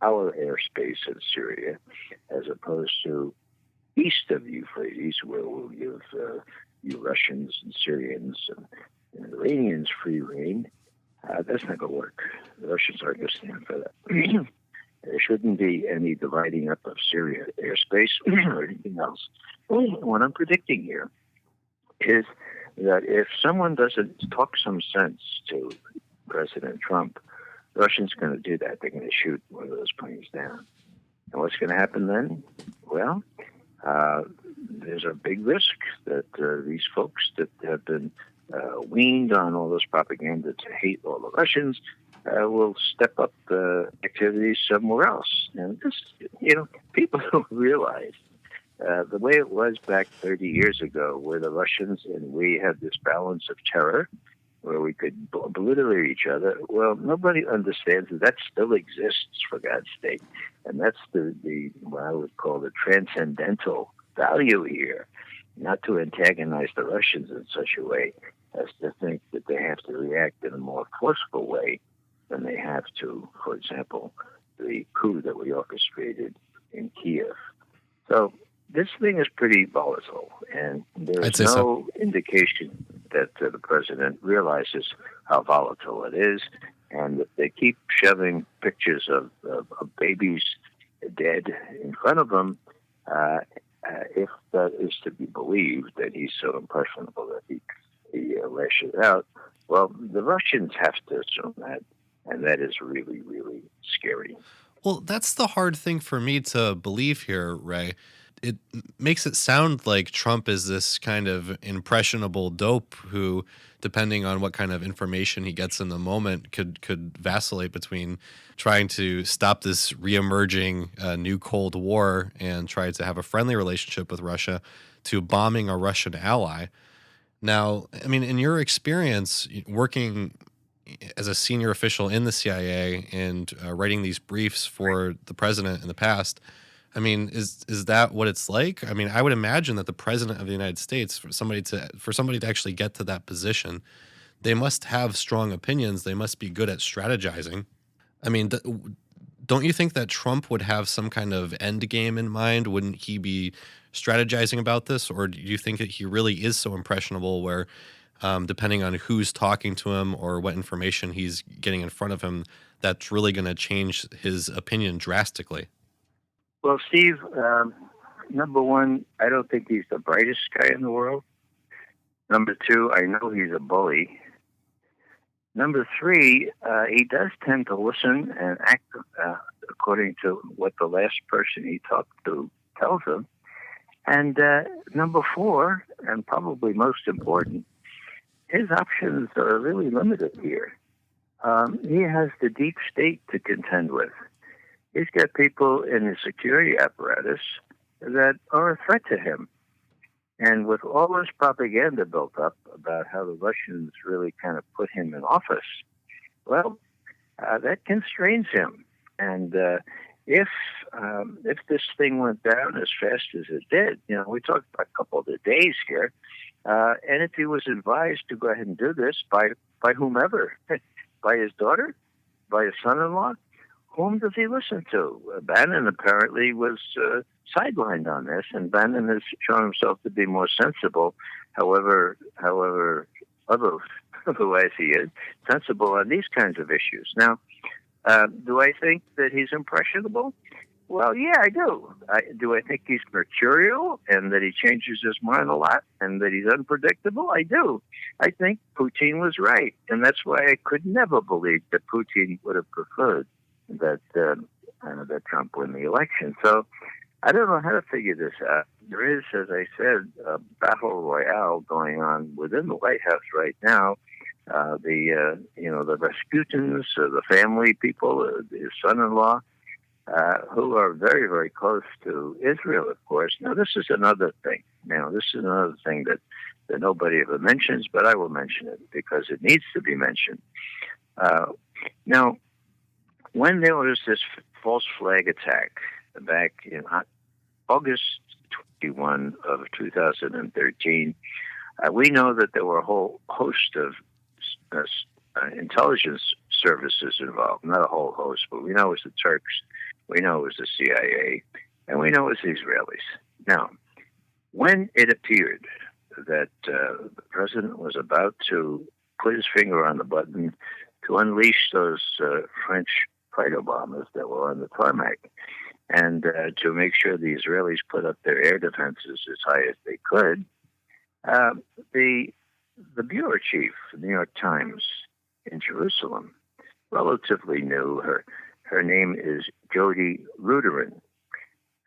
our airspace in Syria, as opposed to east of the Euphrates, where we'll give you Russians and Syrians and Iranians free reign. That's not going to work. The Russians aren't going to stand for that. There shouldn't be any dividing up of Syria airspace or anything else. What I'm predicting here is that if someone doesn't talk some sense to President Trump, the Russians are going to do that. They're going to shoot one of those planes down. And what's going to happen then? Well, there's a big risk that these folks that have been weaned on all this propaganda to hate all the Russians will step up activities somewhere else. And this, people don't realize the way it was back 30 years ago, where the Russians and we had this balance of terror, where we could obliterate each other. Well, nobody understands that still exists, for God's sake. And that's the what I would call the transcendental value here, not to antagonize the Russians in such a way as to think that they have to react in a more forceful way than they have to, for example, the coup that we orchestrated in Kiev. So this thing is pretty volatile, and there I'd is say so. no indication that the president realizes how volatile it is, and that they keep shoving pictures of babies dead in front of them. If that is to be believed, that he's so impressionable that he lashes out, well, the Russians have to assume that, and that is really, really scary. Well, that's the hard thing for me to believe here, Ray. It makes it sound like Trump is this kind of impressionable dope who, depending on what kind of information he gets in the moment, could vacillate between trying to stop this reemerging new Cold War and try to have a friendly relationship with Russia, to bombing a Russian ally. Now, I mean, in your experience working as a senior official in the CIA and writing these briefs for the president in the past, I mean, is that what it's like? I mean, I would imagine that the president of the United States, for somebody to actually get to that position, they must have strong opinions. They must be good at strategizing. I mean, don't you think that Trump would have some kind of end game in mind? Wouldn't he be strategizing about this, or do you think that he really is so impressionable where, depending on who's talking to him or what information he's getting in front of him, that's really going to change his opinion drastically? Well, Steve, number one, I don't think he's the brightest guy in the world. Number two, I know he's a bully. Number three, he does tend to listen and act according to what the last person he talked to tells him. And number four, and probably most important, his options are really limited here. He has the deep state to contend with. He's got people in the security apparatus that are a threat to him. And with all this propaganda built up about how the Russians really kind of put him in office, well, that constrains him. And if this thing went down as fast as it did, we talked about a couple of the days here, and if he was advised to go ahead and do this by whomever, by his daughter, by his son-in-law, whom does he listen to? Bannon apparently was sidelined on this, and Bannon has shown himself to be more sensible, however otherwise he is, sensible on these kinds of issues. Now, do I think that he's impressionable? Well, yeah, I do. Do I think he's mercurial and that he changes his mind a lot and that he's unpredictable? I do. I think Putin was right, and that's why I could never believe that Putin would have preferred that Trump win the election. So I don't know how to figure this out. There is, as I said, a battle royale going on within the White House right now. The Rasputins, the family people, his son-in-law, who are very, very close to Israel, of course. Now, this is another thing. This is another thing that nobody ever mentions, but I will mention it because it needs to be mentioned. Now, when there was this false flag attack back in August 21 of 2013, we know that there were a whole host of intelligence services involved. Not a whole host, but we know it was the Turks, we know it was the CIA, and we know it was the Israelis. Now, when it appeared that the president was about to put his finger on the button to unleash those French fighter bombers that were on the tarmac, and to make sure the Israelis put up their air defenses as high as they could, the bureau chief of the New York Times in Jerusalem, relatively new, her name is Jody Ruderin.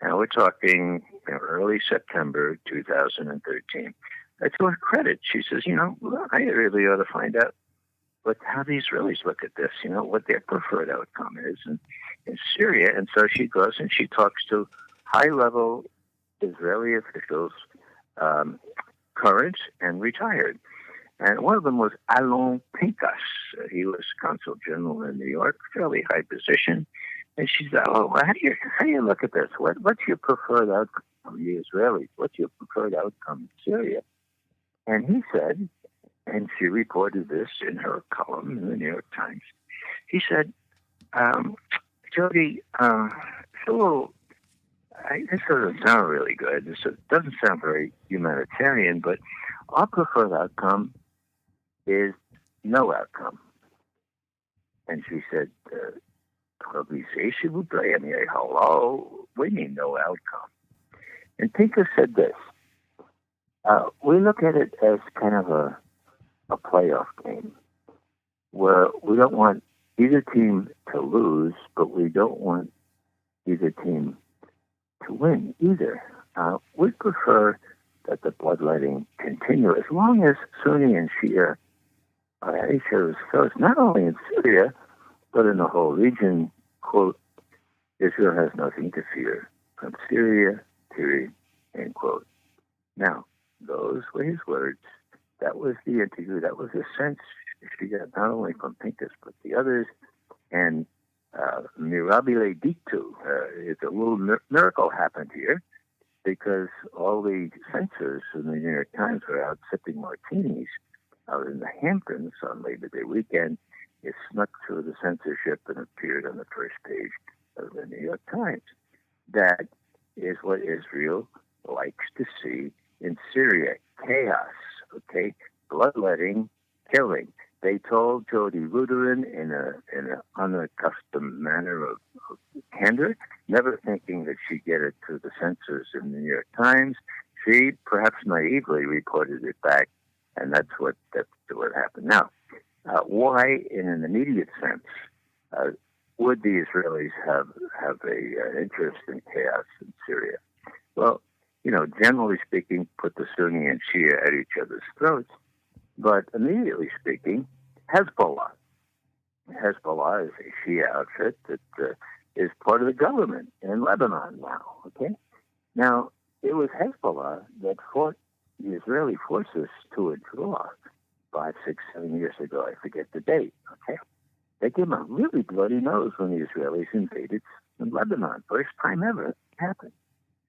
Now we're talking early September 2013. To her credit, she says, I really ought to find out how the Israelis look at this, what their preferred outcome is in Syria. And so she goes and she talks to high-level Israeli officials, current and retired. And one of them was Alon Pinkas. He was consul general in New York, fairly high position. And she said, how do you look at this? What's your preferred outcome of the Israelis? What's your preferred outcome in Syria? And he said, and she reported this in her column in the New York Times, he said, Jody, it's a little, this doesn't sound really good. This doesn't sound very humanitarian, but our preferred outcome is no outcome. And she said, hello, we mean no outcome. And Pinker said this, we look at it as kind of a playoff game where we don't want either team to lose, but we don't want either team to win either. We prefer that the bloodletting continue as long as Sunni and Shia are at each other's throats, not only in Syria, but in the whole region. Quote, Israel has nothing to fear from Syria, period, end quote. Now, those were his words. That was the interview. That was the sense she got not only from Pincus, but the others. And mirabile dictu. It's a little miracle happened here because all the censors in the New York Times were out sipping martinis out in the Hamptons on Labor Day weekend. It snuck through the censorship and appeared on the first page of the New York Times. That is what Israel likes to see in Syria. Chaos, okay? Bloodletting, killing. They told Jody Ruderin in an unaccustomed manner of candor, never thinking that she'd get it through the censors in the New York Times. She perhaps naively reported it back, and that's what happened. Now, why, in an immediate sense, would the Israelis have an interest in chaos in Syria? Well, generally speaking, put the Sunni and Shia at each other's throats. But immediately speaking, Hezbollah. Hezbollah is a Shia outfit that is part of the government in Lebanon now. Okay, now it was Hezbollah that fought the Israeli forces to a draw 5, 6, 7 years ago. I forget the date. Okay, they gave them a really bloody nose when the Israelis invaded Lebanon. First time ever it happened.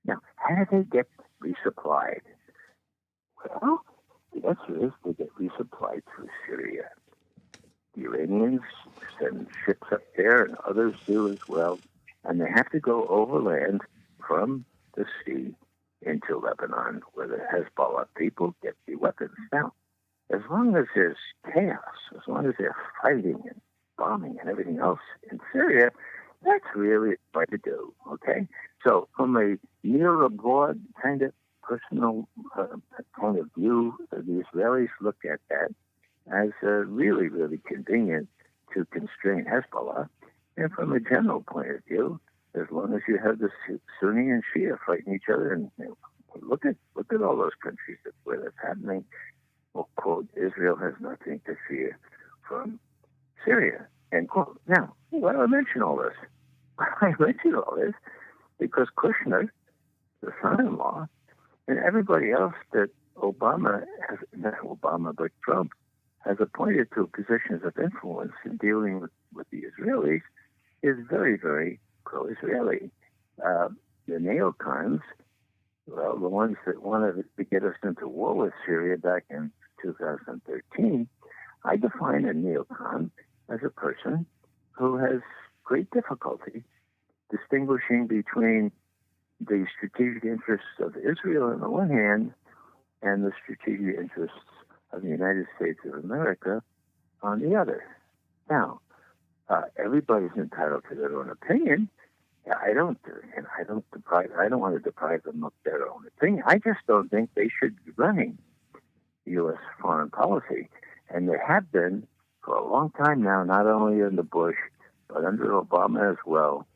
Now, how did they get resupplied? Well, the answer is they get resupplied through Syria. The Iranians send ships up there, and others do as well, and they have to go overland from the sea into Lebanon, where the Hezbollah people get the weapons. Now, as long as there's chaos, as long as they're fighting and bombing and everything else in Syria, that's really hard to do, okay? So from a near abroad kind of personal point of view, the Israelis look at that as really, really convenient to constrain Hezbollah. And from a general point of view, as long as you have the Sunni and Shia fighting each other, and look at all those countries where that's happening. Well, quote, Israel has nothing to fear from Syria, end quote. Now, why do I mention all this? I mention all this because Kushner, the son-in-law, and everybody else that Obama has, not Obama, but Trump has appointed to positions of influence in dealing with the Israelis is very, very pro-Israeli. The neocons, well, the ones that wanted to get us into war with Syria back in 2013, I define a neocon as a person who has great difficulty distinguishing between the strategic interests of Israel on the one hand and the strategic interests of the United States of America on the other. Now, everybody's entitled to their own opinion. I don't want to deprive them of their own opinion. I just don't think they should be running U.S. foreign policy. And there have been for a long time now, not only under Bush, but under Obama as well.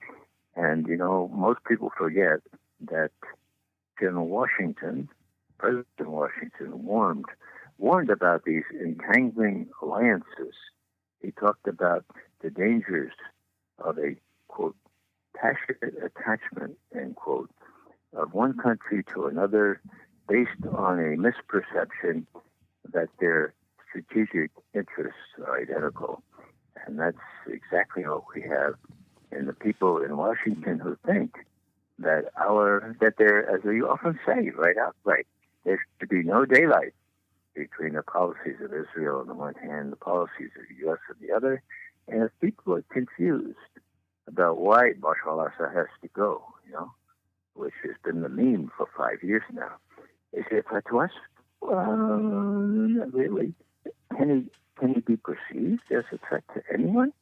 And, most people forget that General Washington, President Washington, warned about these entangling alliances. He talked about the dangers of a, quote, passionate attachment, end quote, of one country to another based on a misperception that their strategic interests are identical. And that's exactly what we have in the people in Washington who think that there, as we often say outright, there should be no daylight between the policies of Israel on the one hand, the policies of the U.S. on the other. And if people are confused about why Bashar al-Assad has to go, which has been the meme for 5 years now, is it a threat to us? Well, not really. Can he be perceived as a threat to anyone?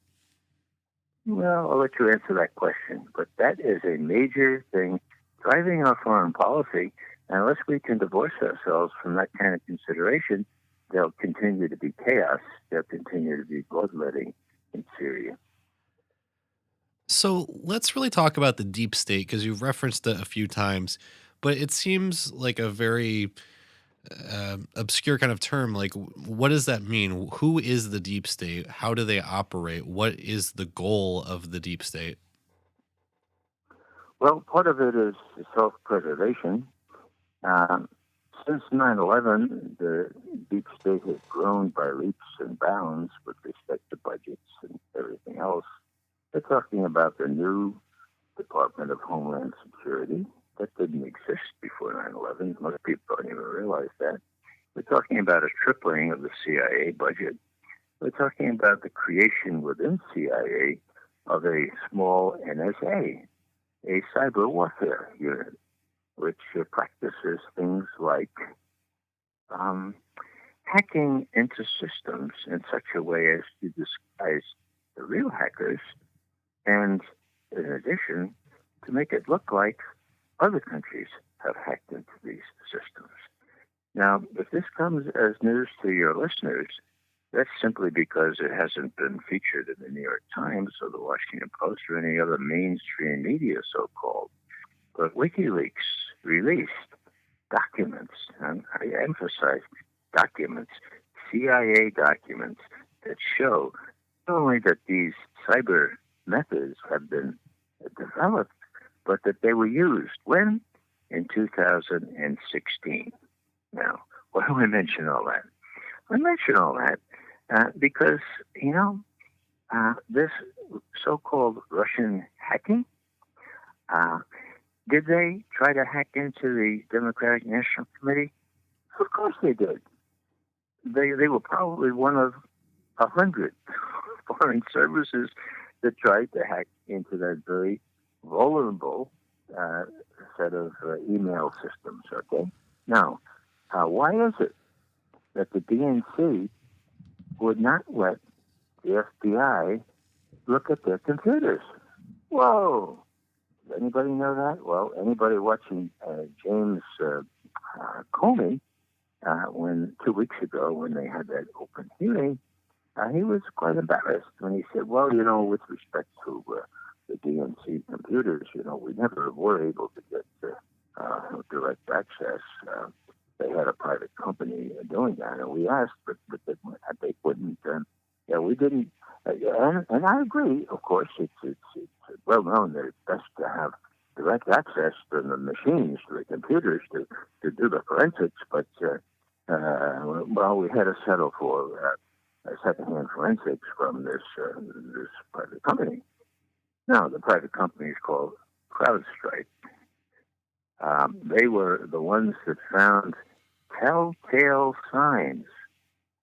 Well, I'll let you answer that question. But that is a major thing driving our foreign policy. And unless we can divorce ourselves from that kind of consideration, there'll continue to be chaos. There'll continue to be bloodletting in Syria. So let's really talk about the deep state because you've referenced it a few times, but it seems like a very obscure kind of term. Like, what does that mean? Who is the deep state? How do they operate? What is the goal of the deep state? Well, part of it is self-preservation. Since 9/11, the deep state has grown by leaps and bounds with respect to budgets and everything else. But talking about the new Department of Homeland Security that didn't exist before 9/11. Most people don't even realize that. We're talking about a tripling of the CIA budget. We're talking about the creation within CIA of a small NSA, a cyber warfare unit, which practices things like hacking into systems in such a way as to disguise the real hackers, and in addition, to make it look like other countries have hacked into these systems. Now, if this comes as news to your listeners, that's simply because it hasn't been featured in the New York Times or the Washington Post or any other mainstream media, so-called. But WikiLeaks released documents, and I emphasize documents, CIA documents that show not only that these cyber methods have been developed, but that they were used when? In 2016. Now, why do I mention all that? I mention all that because, this so-called Russian hacking, did they try to hack into the Democratic National Committee? Of course they did. They were probably one of 100 foreign services that tried to hack into that very vulnerable set of email systems, okay? Now, why is it that the DNC would not let the FBI look at their computers? Whoa! Does anybody know that? Well, anybody watching James Comey, when 2 weeks ago when they had that open hearing, he was quite embarrassed when he said, well, with respect to the DNC computers, we never were able to get direct access. They had a private company doing that, and we asked, but they wouldn't. We didn't. And I agree, of course, it's well known that it's best to have direct access to the machines, to the computers, to do the forensics, but, we had to settle for secondhand forensics from this private company. Now, the private company is called CrowdStrike. They were the ones that found telltale signs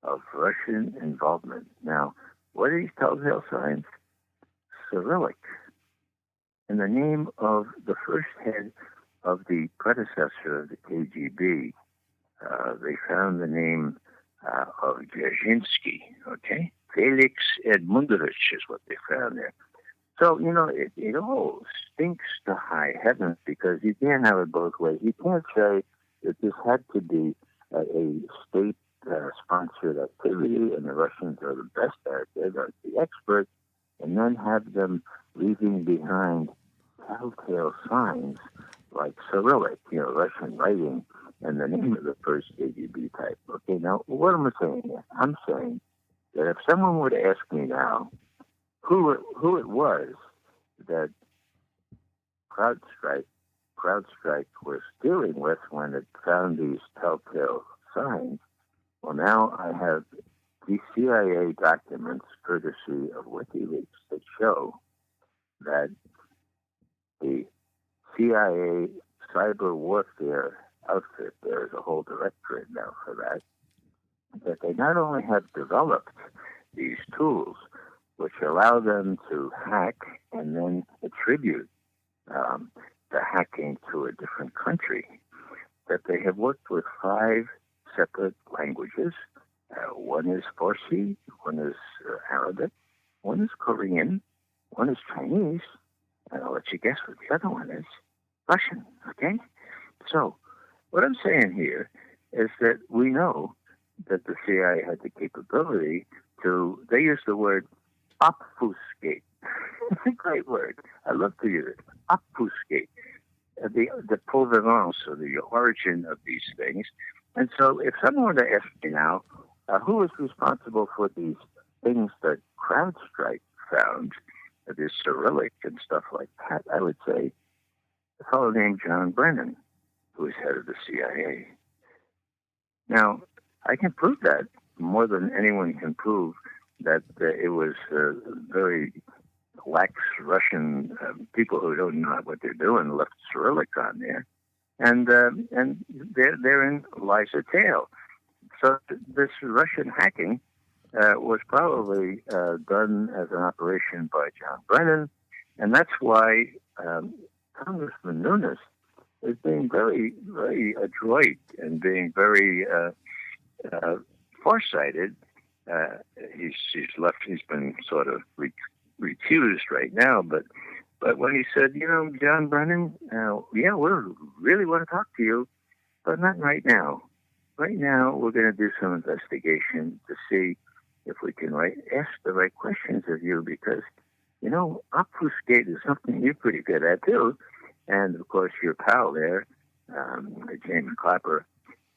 of Russian involvement. Now, what are these telltale signs? Cyrillic. In the name of the first head of the predecessor of the KGB, they found the name of Dzerzhinsky, okay? Felix Edmundovich is what they found there. So, it all stinks to high heaven because you can't have it both ways. You can't say that this had to be a state-sponsored activity and the Russians are the best at it, they're the experts, and then have them leaving behind telltale signs like Cyrillic, Russian writing, and the name of the first KGB type. Okay, now, what am I saying here? I'm saying that if someone were to ask me now who it was that CrowdStrike was dealing with when it found these telltale signs, well, now I have these CIA documents, courtesy of WikiLeaks, that show that the CIA cyber warfare outfit, there's a whole directorate now for that they not only have developed these tools, which allow them to hack and then attribute the hacking to a different country, that they have worked with 5 separate languages. One is Farsi, one is Arabic, one is Korean, one is Chinese, and I'll let you guess what the other one is. Russian, okay? So, what I'm saying here is that we know that the CIA had the capability to, they use the word obfuscate. It's a great word. I love to use it. Obfuscate. The provenance, or the origin of these things. And so if someone were to ask me now, who is responsible for these things that CrowdStrike found, this Cyrillic and stuff like that, I would say a fellow named John Brennan, who is head of the CIA. Now, I can prove that more than anyone can prove that it was very lax Russian people who don't know what they're doing left Cyrillic on there, and therein lies a tale. So this Russian hacking was probably done as an operation by John Brennan, and that's why Congressman Nunes is being very, very adroit and being very farsighted. He's left. He's been sort of recused right now, but when he said, John Brennan, yeah, we really want to talk to you, but not right now. Right now, we're going to do some investigation to see if we can ask the right questions of you, because obfuscate is something you're pretty good at too. And of course, your pal there, James Clapper,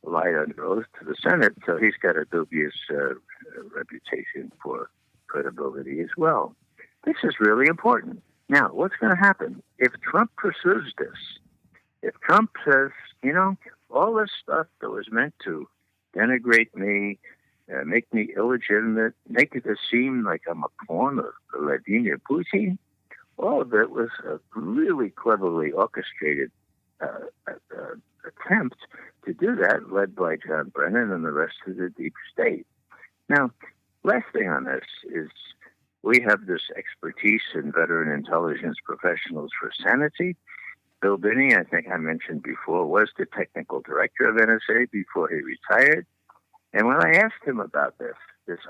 lied under oath to the Senate, so he's got a dubious reputation for credibility as well. This is really important. Now, what's going to happen if Trump pursues this? If Trump says, all this stuff that was meant to denigrate me, make me illegitimate, make it seem like I'm a pawn of Vladimir Putin, all of it was a really cleverly orchestrated attempt to do that, led by John Brennan and the rest of the deep state. Now, last thing on this is we have this expertise in veteran intelligence professionals for Sanity. Bill Binney, I think I mentioned before, was the technical director of NSA before he retired. And when I asked him about this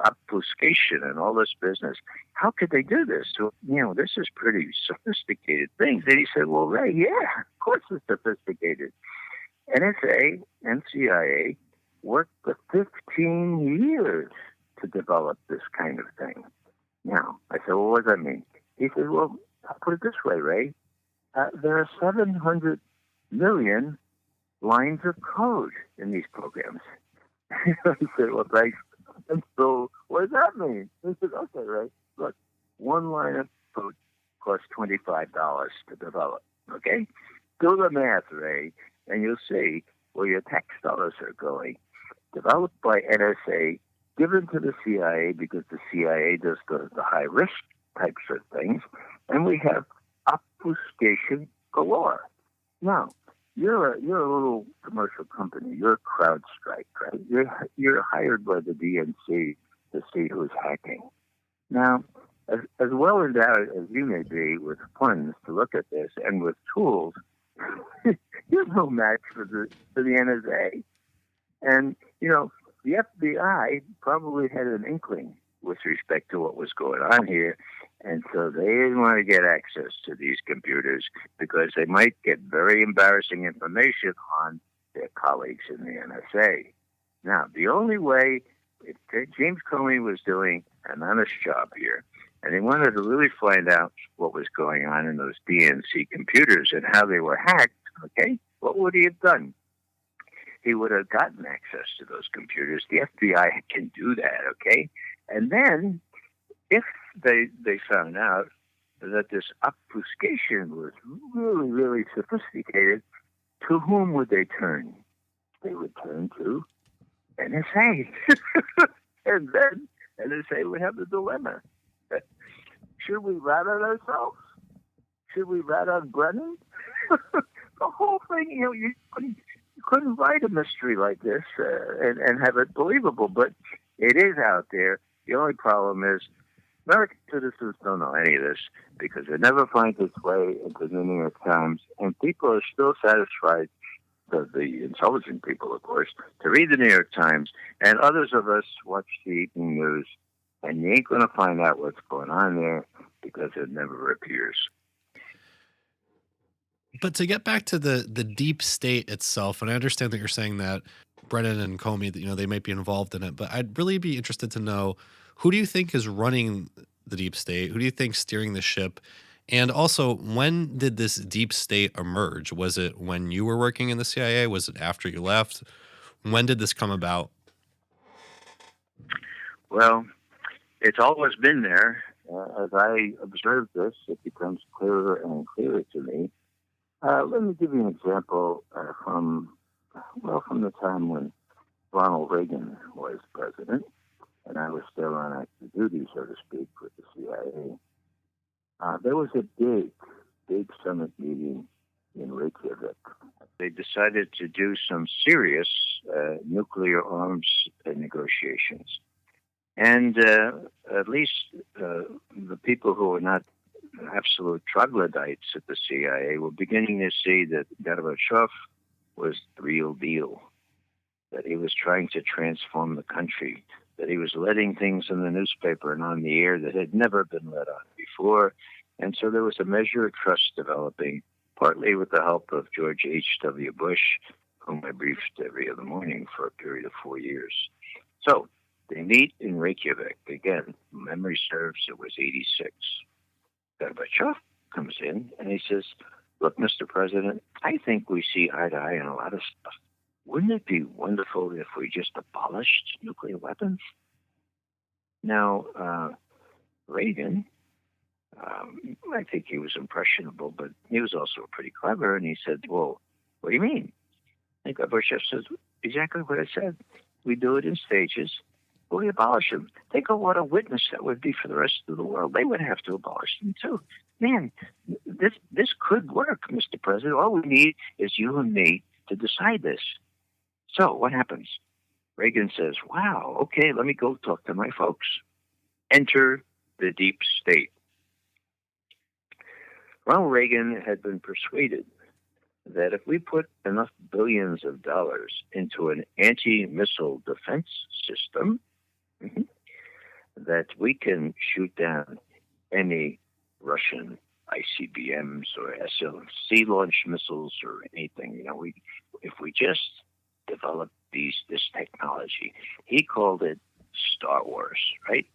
obfuscation and all this business, how could they do this? So, this is pretty sophisticated things. And he said, well, Ray, yeah, of course it's sophisticated. NSA and CIA worked for 15 years to develop this kind of thing. Now, I said, well, what does that mean? He said, well, I'll put it this way, Ray. There are 700 million lines of code in these programs. I said, well, thanks. And so what does that mean? He said, okay, Ray, look, one line of code costs $25 to develop, okay? Do the math, Ray, and you'll see where your tax dollars are going. Developed by NSA, given to the CIA because the CIA does the high-risk types of things, and we have obfuscation galore. Now, you're a little commercial company. You're CrowdStrike, right? You're hired by the DNC to see who's hacking. Now, as well endowed as you may be with funds to look at this and with tools, you're no match for the NSA. And the FBI probably had an inkling with respect to what was going on here. And so they didn't want to get access to these computers because they might get very embarrassing information on their colleagues in the NSA. Now, the only way, if James Comey was doing an honest job here, and he wanted to really find out what was going on in those DNC computers and how they were hacked, okay, what would he have done? He would have gotten access to those computers. The FBI can do that, okay? And then, if they found out that this obfuscation was really, really sophisticated, to whom would they turn? They would turn to NSA. And then NSA would have the dilemma. Should we rat on ourselves? Should we rat on Brennan? The whole thing, you couldn't write a mystery like this and have it believable, but it is out there. The only problem is American citizens don't know any of this because it never finds its way into the New York Times, and people are still satisfied, the intelligent people, of course, to read the New York Times, and others of us watch the evening news, and you ain't going to find out what's going on there because it never appears. But to get back to the deep state itself, and I understand that you're saying that Brennan and Comey, they might be involved in it, but I'd really be interested to know, who do you think is running the deep state? Who do you think steering the ship? And also, when did this deep state emerge? Was it when you were working in the CIA? Was it after you left? When did this come about? Well, it's always been there. As I observe this, it becomes clearer and clearer to me. Let me give you an example from the time when Ronald Reagan was president, and I was still on active duty, so to speak, with the CIA. There was a big summit meeting in Reykjavik. They decided to do some serious nuclear arms negotiations. And at least the people who were not absolute troglodytes at the CIA were beginning to see that Gorbachev was the real deal, that he was trying to transform the country, that he was letting things in the newspaper and on the air that had never been let on before. And so there was a measure of trust developing, partly with the help of George H.W. Bush, whom I briefed every other morning for a period of 4 years. So they meet in Reykjavik. Again, memory serves, it was 86. Gorbachev comes in and he says, "Look, Mr. President, I think we see eye to eye on a lot of stuff. Wouldn't it be wonderful if we just abolished nuclear weapons?" Now, Reagan, I think he was impressionable, but he was also pretty clever, and he said, "Well, what do you mean?" And Gorbachev says, "Exactly what I said. We do it in stages. We abolish them. Think of what a witness that would be for the rest of the world. They would have to abolish them too. Man, this could work, Mr. President. All we need is you and me to decide this." So what happens? Reagan says, "Wow, okay, let me go talk to my folks." Enter the deep state. Ronald Reagan had been persuaded that if we put enough billions of dollars into an anti-missile defense system, that we can shoot down any Russian ICBMs or SLC launch missiles or anything. If we just develop this technology, he called it Star Wars, right?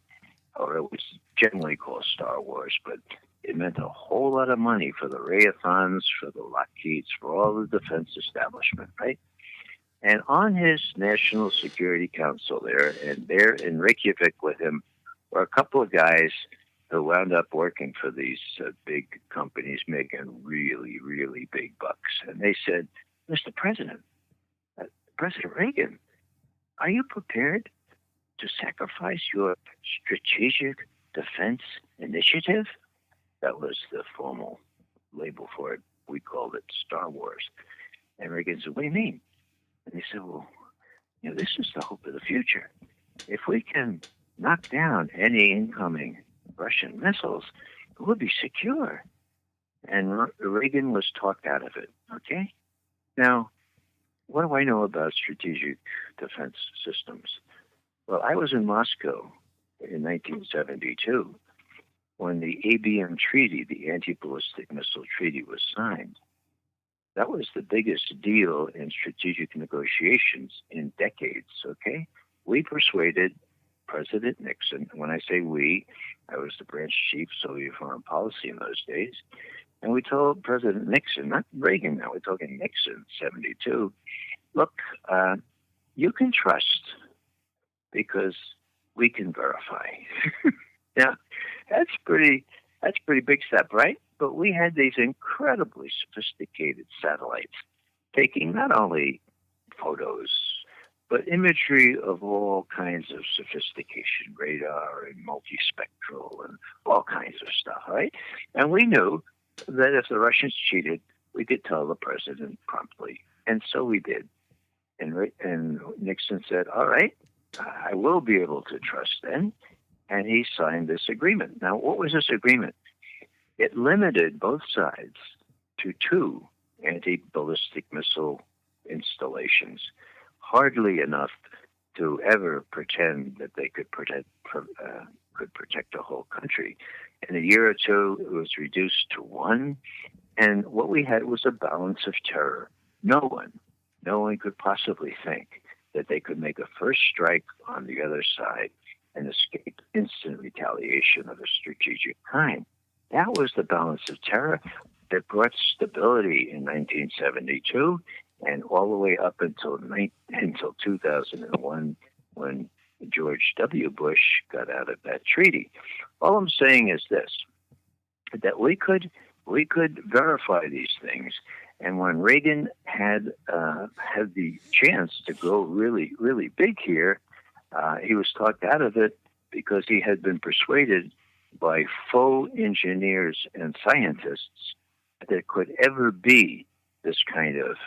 Or it was generally called Star Wars, but it meant a whole lot of money for the Raytheons, for the Lockheeds, for all the defense establishment, right? And on his National Security Council there in Reykjavik with him were a couple of guys who wound up working for these big companies making really, really big bucks. And they said, "Mr. President, President Reagan, are you prepared to sacrifice your strategic defense initiative?" That was the formal label for it. We called it Star Wars. And Reagan said, "What do you mean?" And they said, "Well, this is the hope of the future. If we can knock down any incoming Russian missiles, we'll be secure." And Reagan was talked out of it. Okay? Now, what do I know about strategic defense systems? Well, I was in Moscow in 1972 when the ABM Treaty, the Anti-Ballistic Missile Treaty, was signed. That was the biggest deal in strategic negotiations in decades, okay? We persuaded President Nixon. When I say we, I was the branch chief of Soviet foreign policy in those days. And we told President Nixon, not Reagan now, we're talking Nixon, 72, "Look, you can trust because we can verify." Now, that's pretty big step, right? But we had these incredibly sophisticated satellites taking not only photos, but imagery of all kinds of sophistication, radar and multispectral and all kinds of stuff, right? And we knew that if the Russians cheated, we could tell the president promptly. And so we did. And Nixon said, "All right, I will be able to trust then." And he signed this agreement. Now, what was this agreement? It limited both sides to 2 anti-ballistic missile installations, hardly enough to ever pretend that they could protect a whole country. In a year or two, it was reduced to 1, and what we had was a balance of terror. No one could possibly think that they could make a first strike on the other side and escape instant retaliation of a strategic kind. That was the balance of terror that brought stability in 1972 and all the way up until 2001 when George W. Bush got out of that treaty. All I'm saying is this, that we could verify these things. And when Reagan had the chance to go really, really big here, he was talked out of it because he had been persuaded by faux engineers and scientists that there could ever be this kind of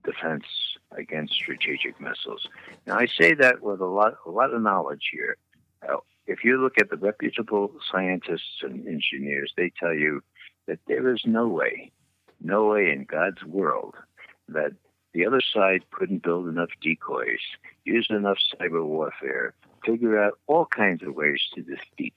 defense against strategic missiles. Now, I say that with a lot of knowledge here. If you look at the reputable scientists and engineers, they tell you that there is no way in God's world that the other side couldn't build enough decoys, use enough cyber warfare, figure out all kinds of ways to defeat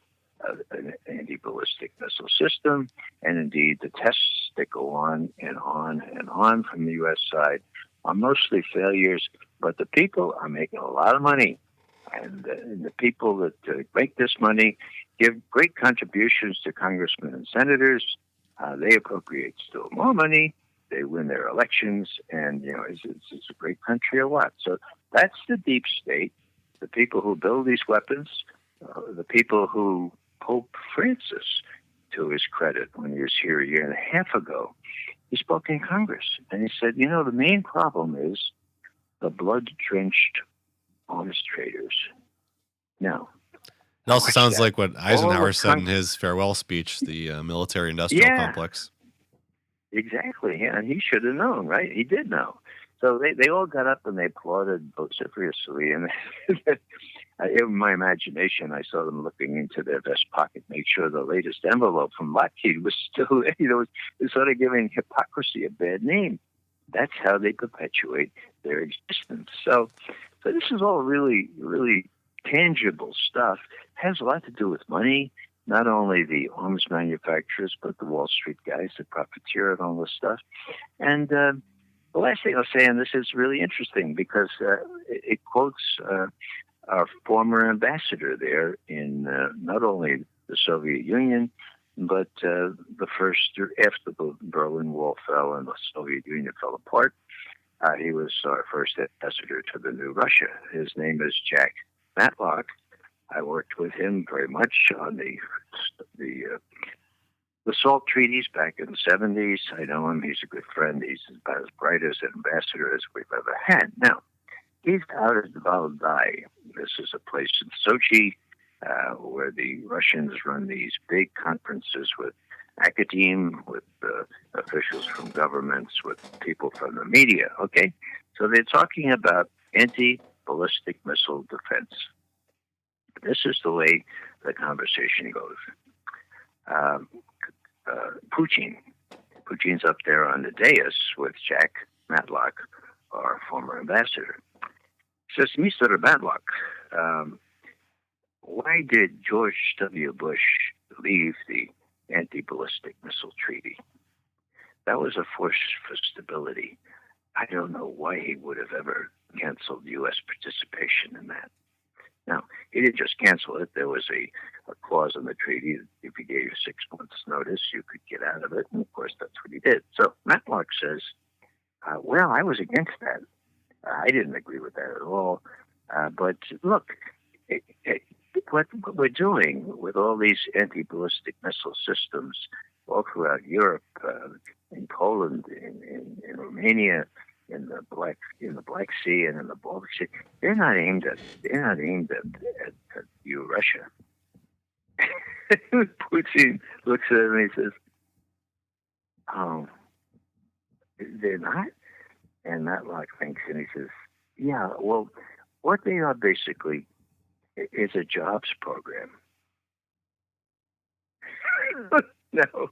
an anti-ballistic missile system. And indeed, the tests that go on and on and on from the U.S. side are mostly failures, but the people are making a lot of money. And the people that make this money give great contributions to congressmen and senators. They appropriate still more money. They win their elections, and it's a great country or what. So that's the deep state. The people who build these weapons, the people who Pope Francis, to his credit, when he was here a year and a half ago, he spoke in Congress, and he said, the main problem is the blood-drenched arms traders. Now, It also sounds like what Eisenhower said in Congress. his farewell speech, the military-industrial complex. Exactly. Yeah, and he should have known, right? He did know. So they all got up and they applauded vociferously. And in my imagination, I saw them looking into their vest pocket, make sure the latest envelope from Lockheed was still, it's sort of giving hypocrisy a bad name. That's how they perpetuate their existence. So this is all really, really tangible stuff. It has a lot to do with money. Not only the arms manufacturers, but the Wall Street guys that profiteer on all this stuff. And the last thing I'll say, and this is really interesting because it quotes our former ambassador there in not only the Soviet Union, but the first, after the Berlin Wall fell and the Soviet Union fell apart, he was our first ambassador to the new Russia. His name is Jack Matlock. I worked with him very much on the SALT treaties back in the 70s. I know him. He's a good friend. He's about as bright as an ambassador as we've ever had. Now, he's out at Valdai. This is a place in Sochi where the Russians run these big conferences with academe, with officials from governments, with people from the media. Okay? So they're talking about anti-ballistic missile defense. This is the way the conversation goes. Putin's up there on the dais with Jack Matlock, our former ambassador. He says, Mr. Matlock, why did George W. Bush leave the anti-ballistic missile treaty? That was a force for stability. I don't know why he would have ever canceled U.S. participation in that. Now, he didn't just cancel it. There was a clause in the treaty that if he gave you 6 months' notice, you could get out of it. And, of course, that's what he did. So Matlock says, well, I was against that. I didn't agree with that at all. But, look, what we're doing with all these anti-ballistic missile systems all throughout Europe, in Poland, in Romania, in the Black Sea and in the Baltic Sea, they're not aimed at you, Russia. Putin looks at him and he says, "Oh, they're not." And Matlock thinks, and he says, "Yeah, well, what they are basically is a jobs program." No,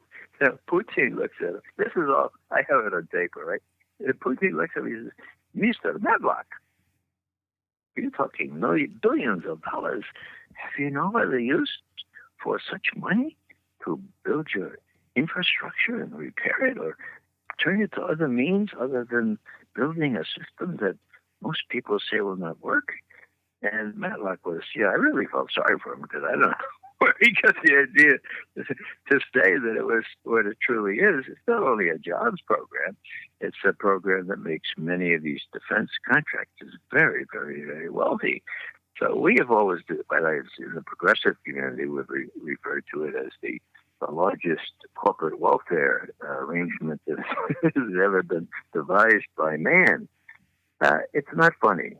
Putin looks at him. This is all I have it on paper, right? Putin looks at me and says, Mr. Matlock, you're talking billions of dollars. Have you no other use for such money to build your infrastructure and repair it or turn it to other means other than building a system that most people say will not work? And Matlock was, I really felt sorry for him because I don't know where he got the idea to say that it was what it truly is. It's not only a jobs program, it's a program that makes many of these defense contractors very, very, very wealthy. So we have always, in the progressive community, we've referred to it as the largest corporate welfare arrangement that has ever been devised by man. It's not funny.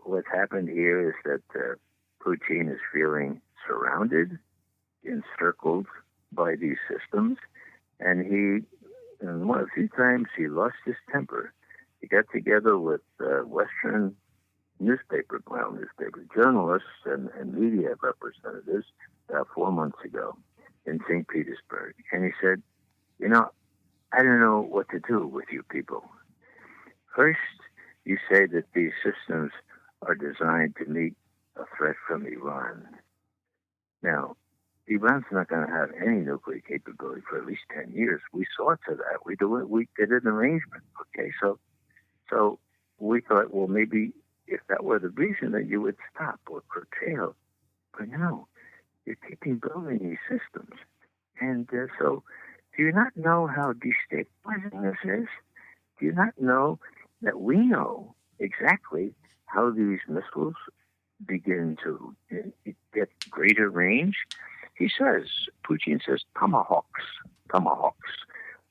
What's happened here is that Putin is feeling surrounded encircled by these systems, and a few times he lost his temper. He got together with Western newspaper journalists and media representatives 4 months ago in St. Petersburg. And he said, I don't know what to do with you people. First, you say that these systems are designed to meet a threat from Iran. Now, Iran's not going to have any nuclear capability for at least 10 years. We saw to that. We did an arrangement. Okay, so we thought, well, maybe if that were the reason, then you would stop or curtail. But no, you're keeping building these systems. And so do you not know how destabilizing this is? Do you not know that we know exactly how these missiles begin to get greater range? Putin says, tomahawks.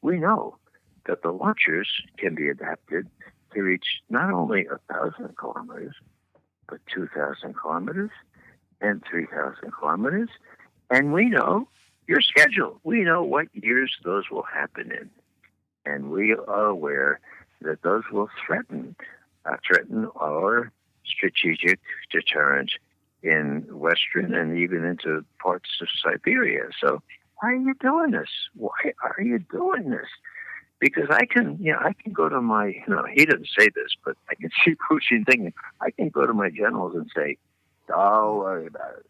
We know that the launchers can be adapted to reach not only 1,000 kilometers, but 2,000 kilometers and 3,000 kilometers. And we know your schedule. We know what years those will happen in. And we are aware that those will threaten our strategic deterrent in Western and even into parts of Siberia. So why are you doing this? Why are you doing this? Because I can go to my, he doesn't say this, but I can see Putin thinking, I can go to my generals and say, don't worry about it.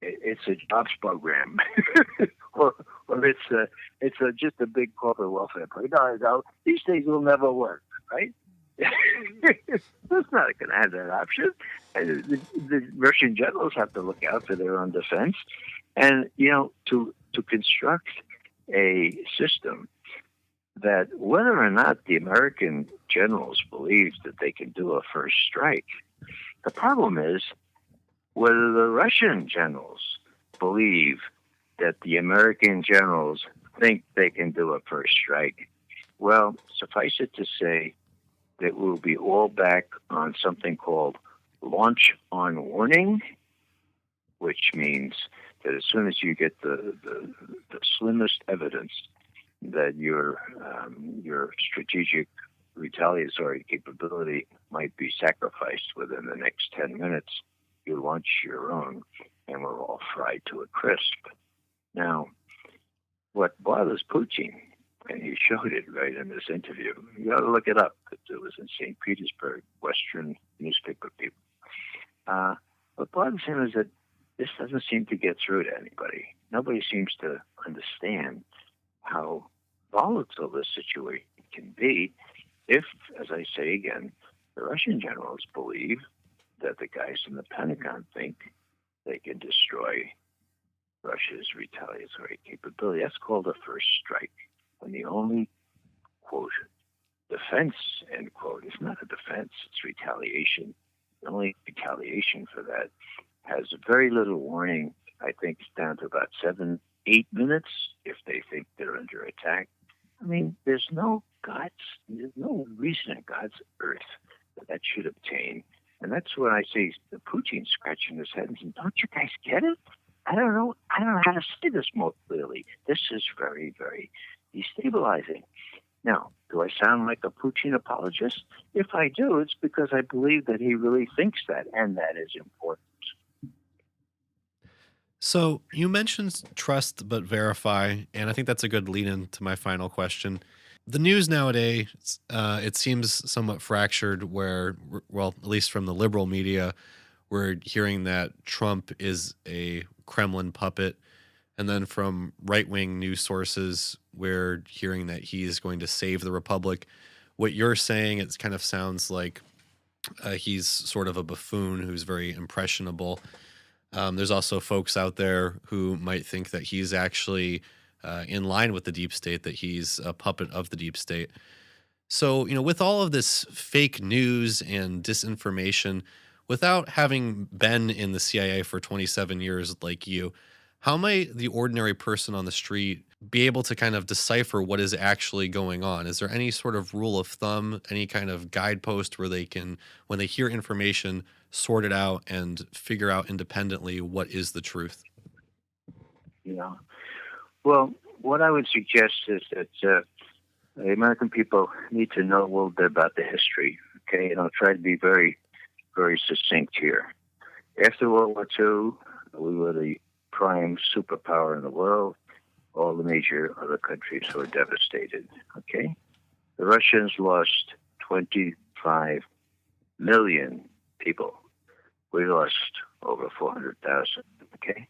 It's a jobs program, or it's just a big corporate welfare program. No, these things will never work, right? That's not going to have that option. And the Russian generals have to look out for their own defense, and to construct a system that whether or not the American generals believe that they can do a first strike, the problem is whether the Russian generals believe that the American generals think they can do a first strike. Well, suffice it to say that we'll be all back on something called launch on warning, which means that as soon as you get the slimmest evidence that your strategic retaliatory capability might be sacrificed within the next 10 minutes, you launch your own, and we're all fried to a crisp. Now, what bothers Putin, and he showed it right in this interview, you got to look it up. It was in St. Petersburg, Western newspaper people. What bothers him is that this doesn't seem to get through to anybody. Nobody seems to understand how volatile this situation can be if, as I say again, the Russian generals believe that the guys in the Pentagon think they can destroy Russia's retaliatory capability. That's called a first strike. When the only, quote, defense, end quote, is not a defense, it's retaliation. The only retaliation for that has very little warning. I think it's down to about 7-8 minutes if they think they're under attack. I mean, there's no reason in God's earth that should obtain. And that's when I see Putin scratching his head and saying, don't you guys get it? I don't know how to say this more clearly. This is very, very destabilizing. Now, do I sound like a Putin apologist? If I do, it's because I believe that he really thinks that, and that is important. So you mentioned trust but verify, and I think that's a good lead in to my final question. The news nowadays, it seems somewhat fractured where, well, at least from the liberal media, we're hearing that Trump is a Kremlin puppet. And then from right wing news sources, we're hearing that he's going to save the republic. What you're saying, it kind of sounds like he's sort of a buffoon who's very impressionable. There's also folks out there who might think that he's actually in line with the deep state, that he's a puppet of the deep state. So, with all of this fake news and disinformation, without having been in the CIA for 27 years like you, how might the ordinary person on the street be able to kind of decipher what is actually going on? Is there any sort of rule of thumb, any kind of guidepost where they can, when they hear information, sort it out and figure out independently what is the truth? You know. Well, what I would suggest is that the American people need to know a little bit about the history. Okay, and I'll try to be very, very succinct here. After World War II, we were the prime superpower in the world. All the major other countries were devastated. Okay, the Russians lost 25 million people. We lost over 400,000. Okay,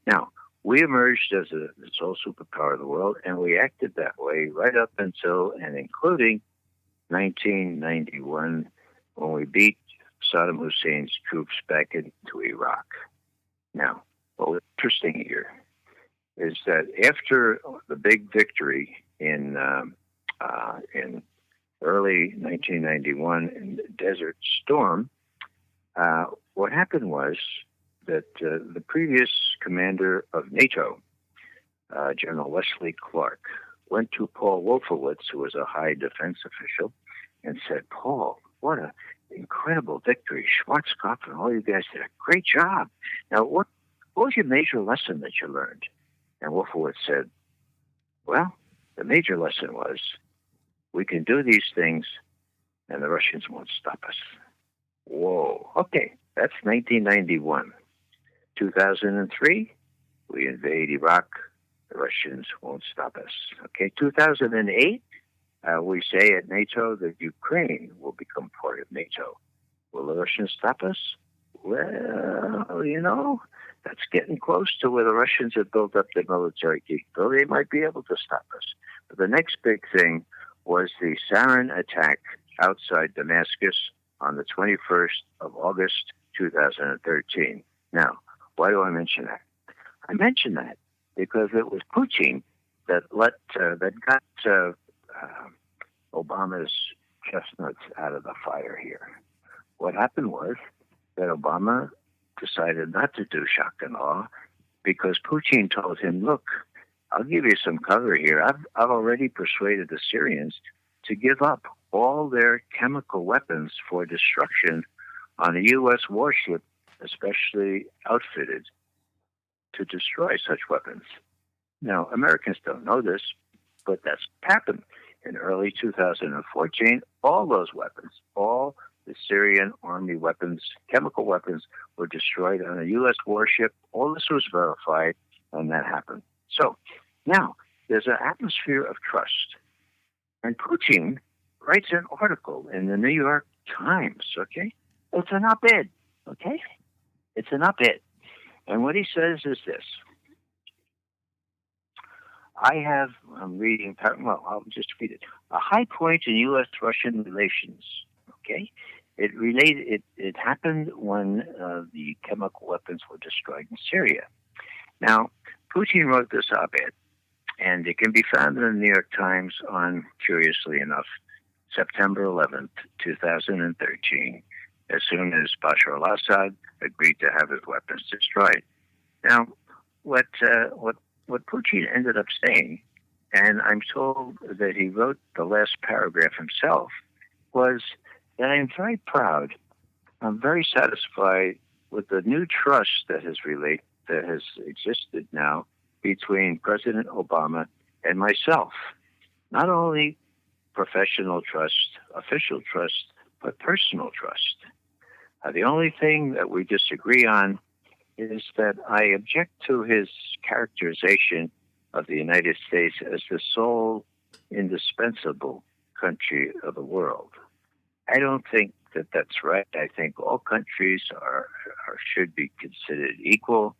now we emerged as the sole superpower in the world, and we acted that way right up until and including 1991, when we beat Saddam Hussein's troops back into Iraq. Now, what was interesting here is that after the big victory in early 1991 in Desert Storm, what happened was that the previous commander of NATO, General Wesley Clark, went to Paul Wolfowitz, who was a high defense official, and said, "Paul, what an incredible victory. Schwarzkopf and all you guys did a great job. Now, what was your major lesson that you learned?" And Wolfowitz said, "Well, the major lesson was we can do these things and the Russians won't stop us." Whoa. Okay, that's 1991. 2003, we invade Iraq. The Russians won't stop us. Okay, 2008, we say at NATO that Ukraine will become part of NATO. Will the Russians stop us? Well, that's getting close to where the Russians have built up their military capability. They might be able to stop us. But the next big thing was the sarin attack outside Damascus on the 21st of August, 2013. Now, why do I mention that? I mention that because it was Putin that got Obama's chestnuts out of the fire here. What happened was that Obama decided not to do shock and awe because Putin told him, "Look, I'll give you some cover here. I've already persuaded the Syrians to give up all their chemical weapons for destruction on a U.S. warship, especially outfitted to destroy such weapons." Now, Americans don't know this, but that's happened. In early 2014, all those weapons, all the Syrian army weapons, chemical weapons, were destroyed on a U.S. warship. All this was verified, and that happened. So now there's an atmosphere of trust. And Putin writes an article in the New York Times, okay? It's an op-ed, okay? It's an op-ed. And what he says is this. I'm reading, well, I'll just read it. A high point in U.S.-Russian relations, okay? It happened when the chemical weapons were destroyed in Syria. Now, Putin wrote this op-ed, and it can be found in the New York Times on, curiously enough, September 11th, 2013, as soon as Bashar al-Assad agreed to have his weapons destroyed. Now, what Putin ended up saying, and I'm told that he wrote the last paragraph himself, was that I'm very proud, I'm very satisfied with the new trust that has existed now between President Obama and myself. Not only professional trust, official trust, but personal trust. The only thing that we disagree on is that I object to his characterization of the United States as the sole indispensable country of the world. I don't think that that's right. I think all countries should be considered equal.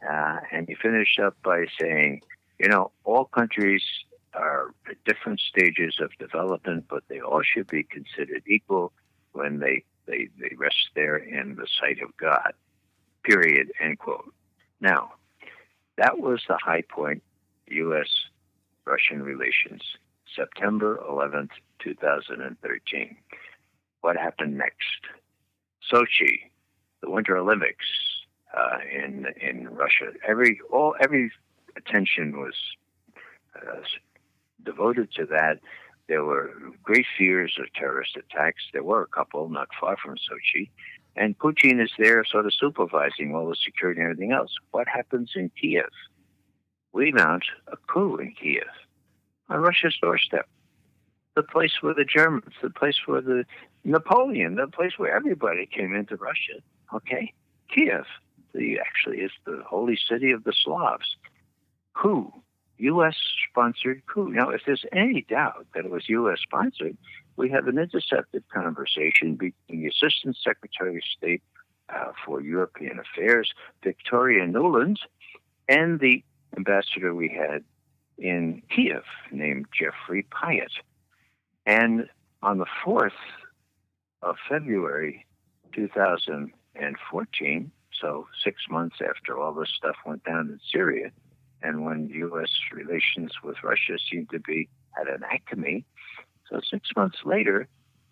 And he finished up by saying, all countries are at different stages of development, but they all should be considered equal when they rest there in the sight of God. Period, end quote. Now, that was the high point, U.S.-Russian relations, September 11th, 2013. What happened next? Sochi, the Winter Olympics in Russia. Every attention was devoted to that. There were great fears of terrorist attacks. There were a couple not far from Sochi. And Putin is there sort of supervising all the security and everything else. What happens in Kiev? we mount a coup in Kiev on Russia's doorstep, the place where the Germans, the place where the Napoleon, the place where everybody came into Russia. Okay, Kiev, actually is the holy city of the Slavs. Coup, U.S.-sponsored coup. Now, if there's any doubt that it was U.S.-sponsored, we have an intercepted conversation between the Assistant Secretary of State for European Affairs, Victoria Nuland, and the ambassador we had in Kiev named Jeffrey Pyatt. And on the 4th of February 2014, so 6 months after all this stuff went down in Syria, and when U.S. relations with Russia seemed to be at an acme, so 6 months later,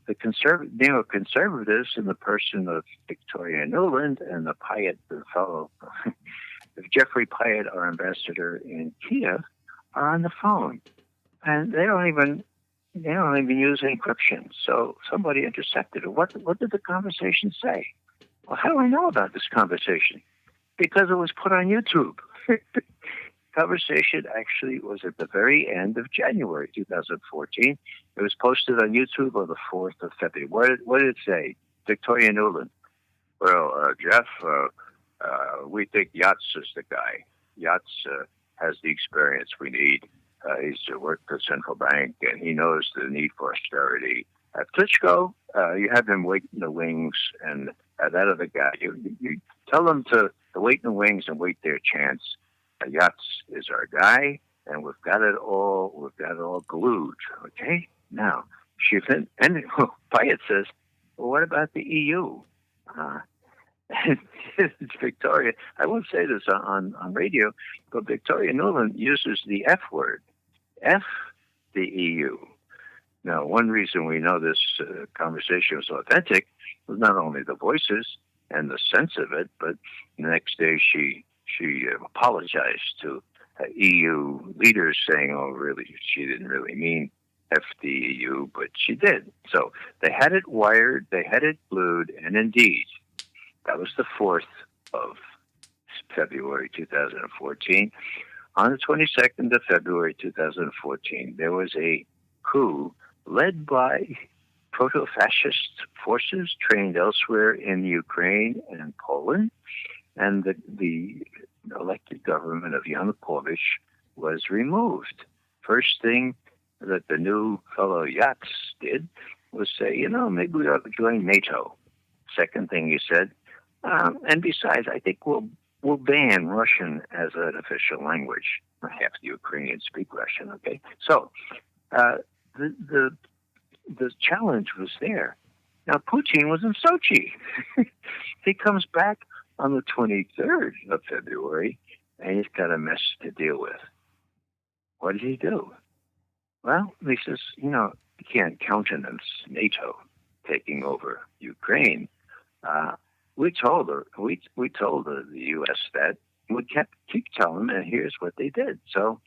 the neoconservatives in the person of Victoria Nuland and the Pyatt, the fellow, Jeffrey Pyatt, our ambassador in Kiev, are on the phone. And they don't even use encryption. So somebody intercepted it. What did the conversation say? Well, how do I know about this conversation? Because it was put on YouTube. Conversation actually was at the very end of January 2014. It was posted on YouTube on the 4th of February. What did it say? Victoria Nuland. Well, Jeff, we think Yats is the guy. Yats has the experience we need. He's worked for the central bank, and he knows the need for austerity. Klitschko, you have him wait in the wings, and that other guy, you tell them to wait in the wings and wait their chance. Yats is our guy, and we've got it all glued. Okay, now and Pyatt says, well, what about the EU? Victoria, I won't say this on radio, but Victoria Nuland uses the F word. F the EU. Now, one reason we know this conversation was authentic was not only the voices and the sense of it, but the next day she apologized to EU leaders, saying, "Oh, really? She didn't really mean F the EU, but she did." So they had it wired, they had it glued, and indeed, that was the 4th of February 2014. On the 22nd of February 2014, there was a coup led by proto-fascist forces trained elsewhere in Ukraine and Poland, and the elected government of Yanukovych was removed. First thing that the new fellow Yats did was say, maybe we ought to join NATO. Second thing he said, and besides, I think we'll ban Russian as an official language. Half the Ukrainians speak Russian, okay? So the challenge was there. Now, Putin was in Sochi. He comes back on the 23rd of February, and he's got a mess to deal with. What did he do? Well, he says, you can't countenance NATO taking over Ukraine. We told the U.S. that. We keep telling them, and here's what they did. So,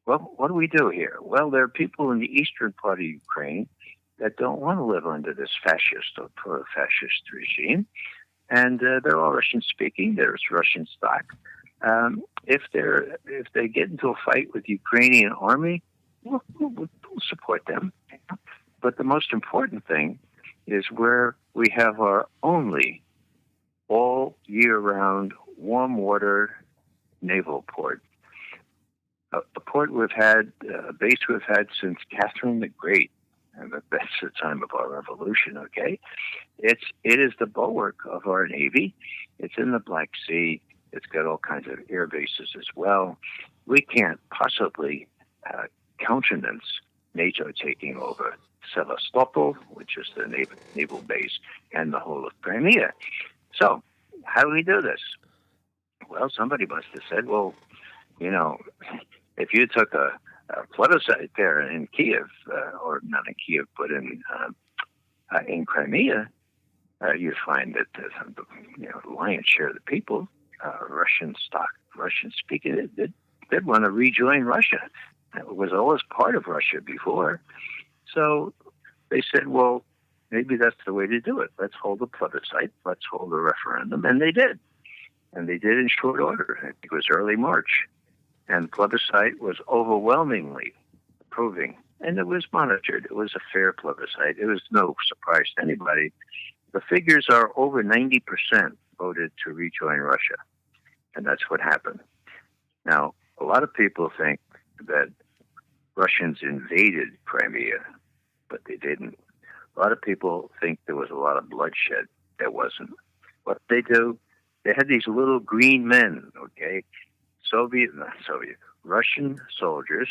well, what do we do here? Well, there are people in the eastern part of Ukraine that don't want to live under this fascist or pro-fascist regime, and they're all Russian-speaking. There's Russian stock. If they get into a fight with the Ukrainian army, we'll support them. But the most important thing is where we have our only all year-round warm water naval port. A port we've had, a base we've had since Catherine the Great, and that's the time of our revolution, okay? It is the bulwark of our Navy. It's in the Black Sea. It's got all kinds of air bases as well. We can't possibly countenance NATO taking over Sevastopol, which is the naval base, and the whole of Crimea. So how do we do this? Well, somebody must have said, well, if you took a plebiscite there in Kiev, or not in Kiev, but in Crimea, you'd find that the lion's share of the people, Russian stock, Russian speaking, they'd want to rejoin Russia. It was always part of Russia before. So they said, well, maybe that's the way to do it. Let's hold a plebiscite. Let's hold a referendum. And they did. And they did in short order. I think it was early March. And plebiscite was overwhelmingly approving, and it was monitored. It was a fair plebiscite. It was no surprise to anybody. The figures are over 90% voted to rejoin Russia, and that's what happened. Now, a lot of people think that Russians invaded Crimea, but they didn't. A lot of people think there was a lot of bloodshed. There wasn't. What they do, they had these little green men, okay? Russian soldiers.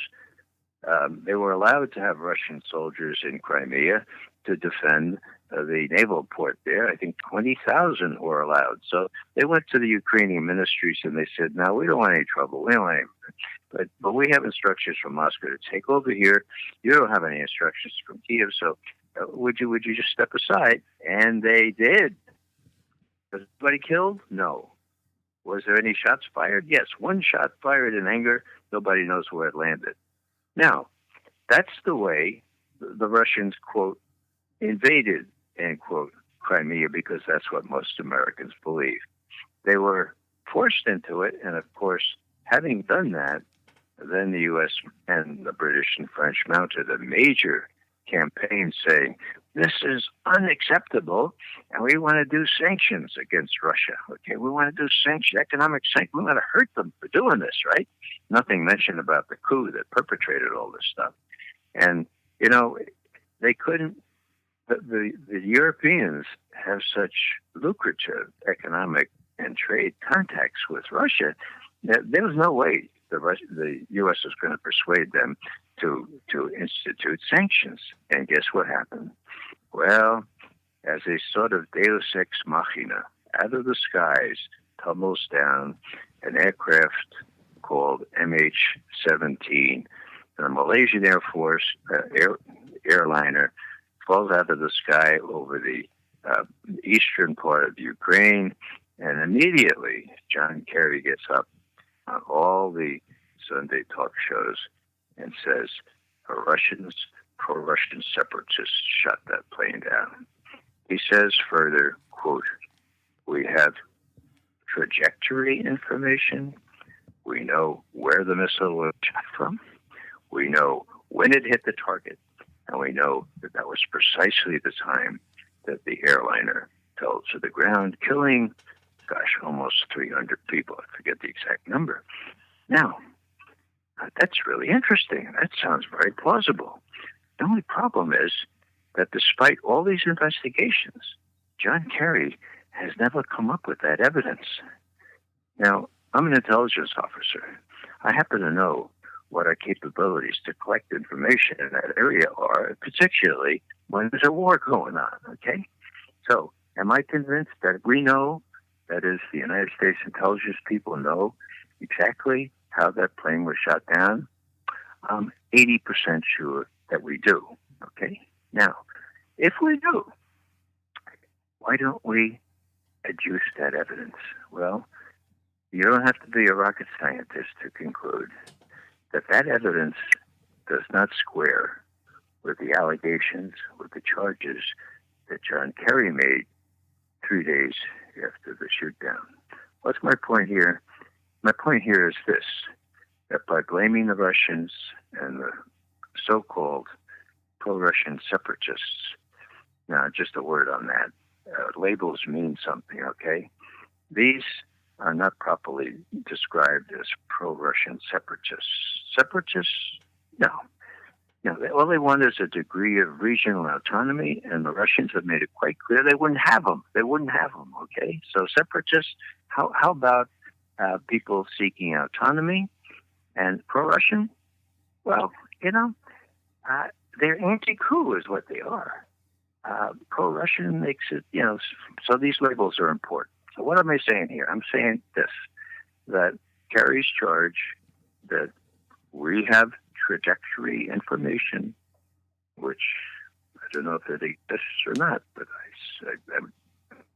They were allowed to have Russian soldiers in Crimea to defend the naval port there. I think 20,000 were allowed. So they went to the Ukrainian ministries and they said, "No, we don't want any trouble. We don't want any, but we have instructions from Moscow to take over here. You don't have any instructions from Kiev. So would you just step aside?" And they did. Was anybody killed? No. Was there any shots fired? Yes, one shot fired in anger. Nobody knows where it landed. Now, that's the way the Russians, quote, invaded, end quote, Crimea, because that's what most Americans believe. They were forced into it, and of course, having done that, then the U.S. and the British and French mounted a major campaign saying, "This is unacceptable, and we want to do sanctions against Russia. Okay, we want to do economic sanctions. We want to hurt them for doing this, right?" Nothing mentioned about the coup that perpetrated all this stuff. And, they couldn't, the Europeans have such lucrative economic and trade contacts with Russia that there was no way the U.S. was going to persuade them to institute sanctions. And guess what happened? Well, as a sort of deus ex machina, out of the skies tumbles down an aircraft called MH17. The Malaysian Air Force airliner falls out of the sky over the eastern part of Ukraine, and immediately John Kerry gets up on all the Sunday talk shows and says, pro-Russian separatists shot that plane down. He says further, quote, "We have trajectory information. We know where the missile was shot from. We know when it hit the target. And we know that was precisely the time that the airliner fell to the ground, killing, almost 300 people. I forget the exact number." Now, that's really interesting. That sounds very plausible. The only problem is that despite all these investigations, John Kerry has never come up with that evidence. Now, I'm an intelligence officer. I happen to know what our capabilities to collect information in that area are, particularly when there's a war going on, okay? So, am I convinced that we know, that is, the United States intelligence people know exactly how that plane was shot down? I'm 80% sure that we do, okay? Now, if we do, why don't we adduce that evidence? Well, you don't have to be a rocket scientist to conclude that evidence does not square with the allegations, with the charges that John Kerry made 3 days after the shootdown. What's my point here? My point here is this, that by blaming the Russians and the so-called pro-Russian separatists, now just a word on that, labels mean something, okay? These are not properly described as pro-Russian separatists. Separatists? No. All they want is a degree of regional autonomy, and the Russians have made it quite clear they wouldn't have them. They wouldn't have them, okay? So separatists, how about people seeking autonomy? And pro-Russian? Well, they're anti-coup is what they are. Pro-Russian makes it, so these labels are important. So what am I saying here? I'm saying this, that Kerry's charge that we have trajectory information, which I don't know if it exists or not, but I'm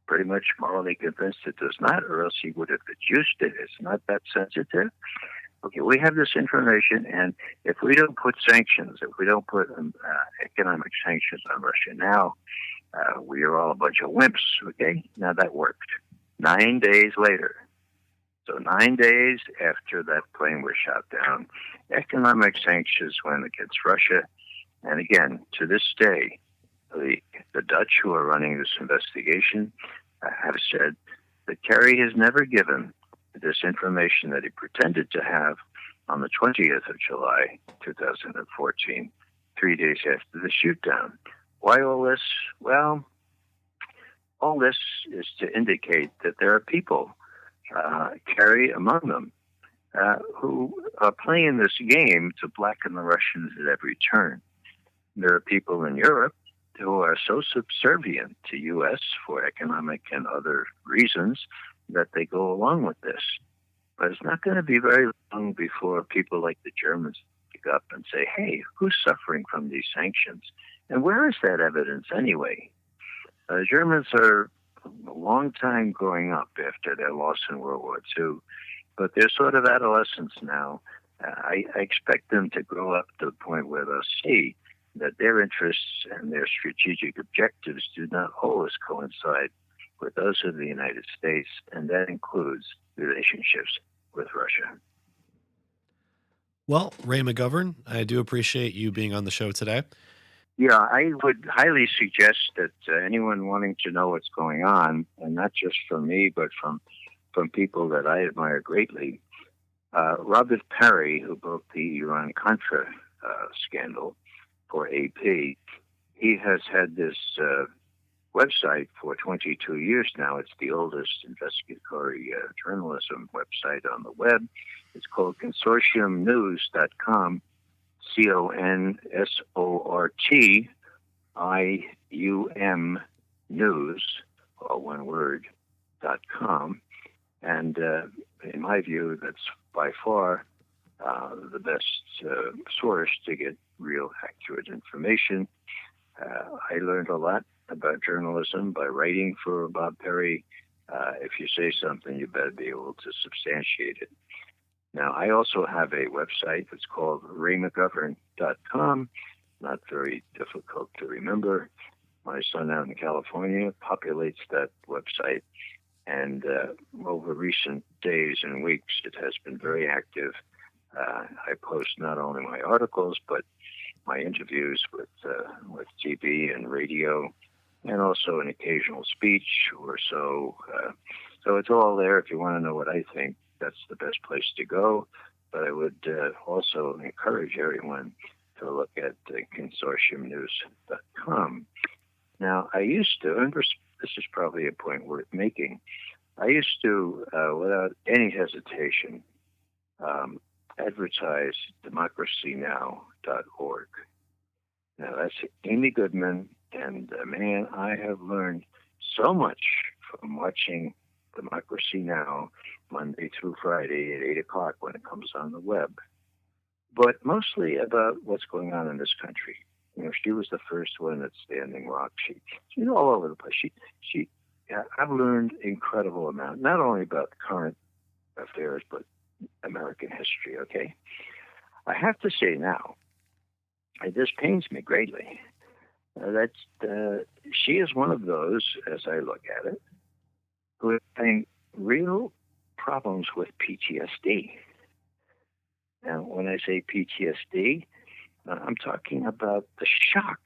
pretty much morally convinced it does not, or else he would have adduced it. It's not that sensitive. Okay, we have this information, and if we don't put sanctions, if we don't put economic sanctions on Russia now, we are all a bunch of wimps, okay? Now that worked. 9 days later, So 9 days after that plane was shot down, economic sanctions went against Russia. And again, to this day, the Dutch who are running this investigation have said that Kerry has never given this information that he pretended to have on the 20th of July, 2014, 3 days after the shoot down. Why all this? Well, all this is to indicate that there are people, Kerry among them, who are playing this game to blacken the Russians at every turn. There are people in Europe who are so subservient to U.S. for economic and other reasons that they go along with this. But it's not going to be very long before people like the Germans pick up and say, hey, who's suffering from these sanctions? And where is that evidence anyway? The Germans are a long time growing up after their loss in World War II, but they're sort of adolescents now. I expect them to grow up to the point where they'll see that their interests and their strategic objectives do not always coincide with those of the United States, and that includes relationships with Russia. Well, Ray McGovern, I do appreciate you being on the show today. Yeah, I would highly suggest that anyone wanting to know what's going on, and not just from me, but from people that I admire greatly, Robert Perry, who broke the Iran-Contra scandal for AP, he has had this website for 22 years now. It's the oldest investigatory journalism website on the web. It's called consortiumnews.com, CONSORTIUM news, all one word, .com. And in my view, that's by far the best source to get real accurate information. I learned a lot about journalism by writing for Bob Perry. If you say something, you better be able to substantiate it. Now, I also have a website that's called raymcgovern.com. Not very difficult to remember. My son out in California populates that website, and over recent days and weeks, it has been very active. I post not only my articles, but my interviews with TV and radio, and also an occasional speech or so. So it's all there. If you want to know what I think, that's the best place to go. But I would also encourage everyone to look at consortiumnews.com. Now, I used to, and this is probably a point worth making, I used to, without any hesitation, advertise democracynow.org. Now, that's Amy Goodman, and man, I have learned so much from watching Democracy Now! Monday through Friday at 8 o'clock when it comes on the web, but mostly about what's going on in this country. You know, she was the first one at Standing Rock. She's all over the place. I've learned incredible amount, not only about current affairs, but American history, okay? I have to say now, this pains me greatly, that she is one of those, as I look at it, who are having real problems with PTSD. Now, when I say PTSD, I'm talking about the shock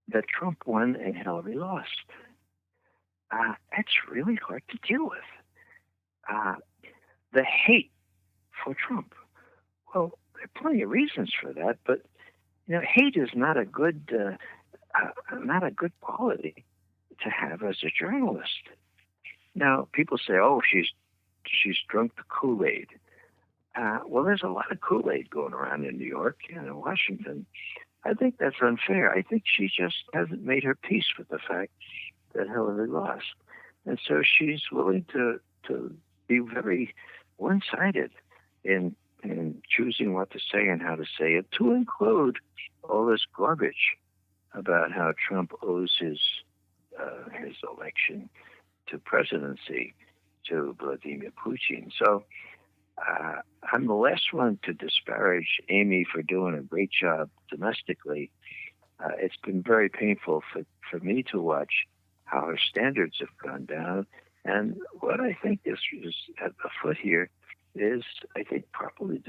that Trump won and Hillary lost. That's really hard to deal with. The hate for Trump. Well, there are plenty of reasons for that, but you know, hate is not a good quality to have as a journalist. Now, people say, "Oh, she's drunk the Kool-Aid." Well, there's a lot of Kool-Aid going around in New York and in Washington. I think that's unfair. I think she just hasn't made her peace with the fact that Hillary lost, and so she's willing to be very one-sided in choosing what to say and how to say it, to include all this garbage about how Trump owes his election to presidency to Vladimir Putin. So I'm the last one to disparage Amy for doing a great job domestically. It's been very painful for me to watch how her standards have gone down And what I think is at the foot here is, I think, properly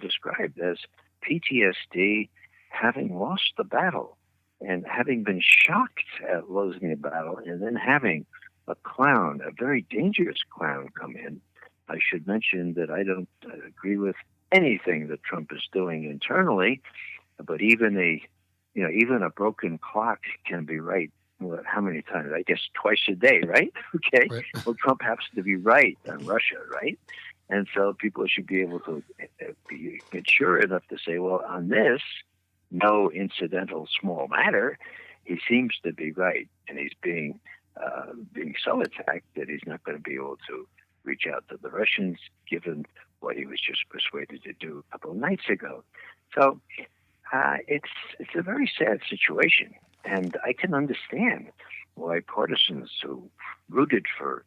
described as PTSD, having lost the battle and having been shocked at losing the battle, and then having a clown, a very dangerous clown, come in. I should mention that I don't agree with anything that Trump is doing internally, but even a broken clock can be right. How many times? I guess twice a day, right? Okay. Right. Well, Trump happens to be right on Russia, right? And so people should be able to be mature enough to say, well, on this, no incidental small matter, he seems to be right, and he's being so attacked that he's not going to be able to reach out to the Russians, given what he was just persuaded to do a couple of nights ago. So it's a very sad situation, and I can understand why partisans who rooted for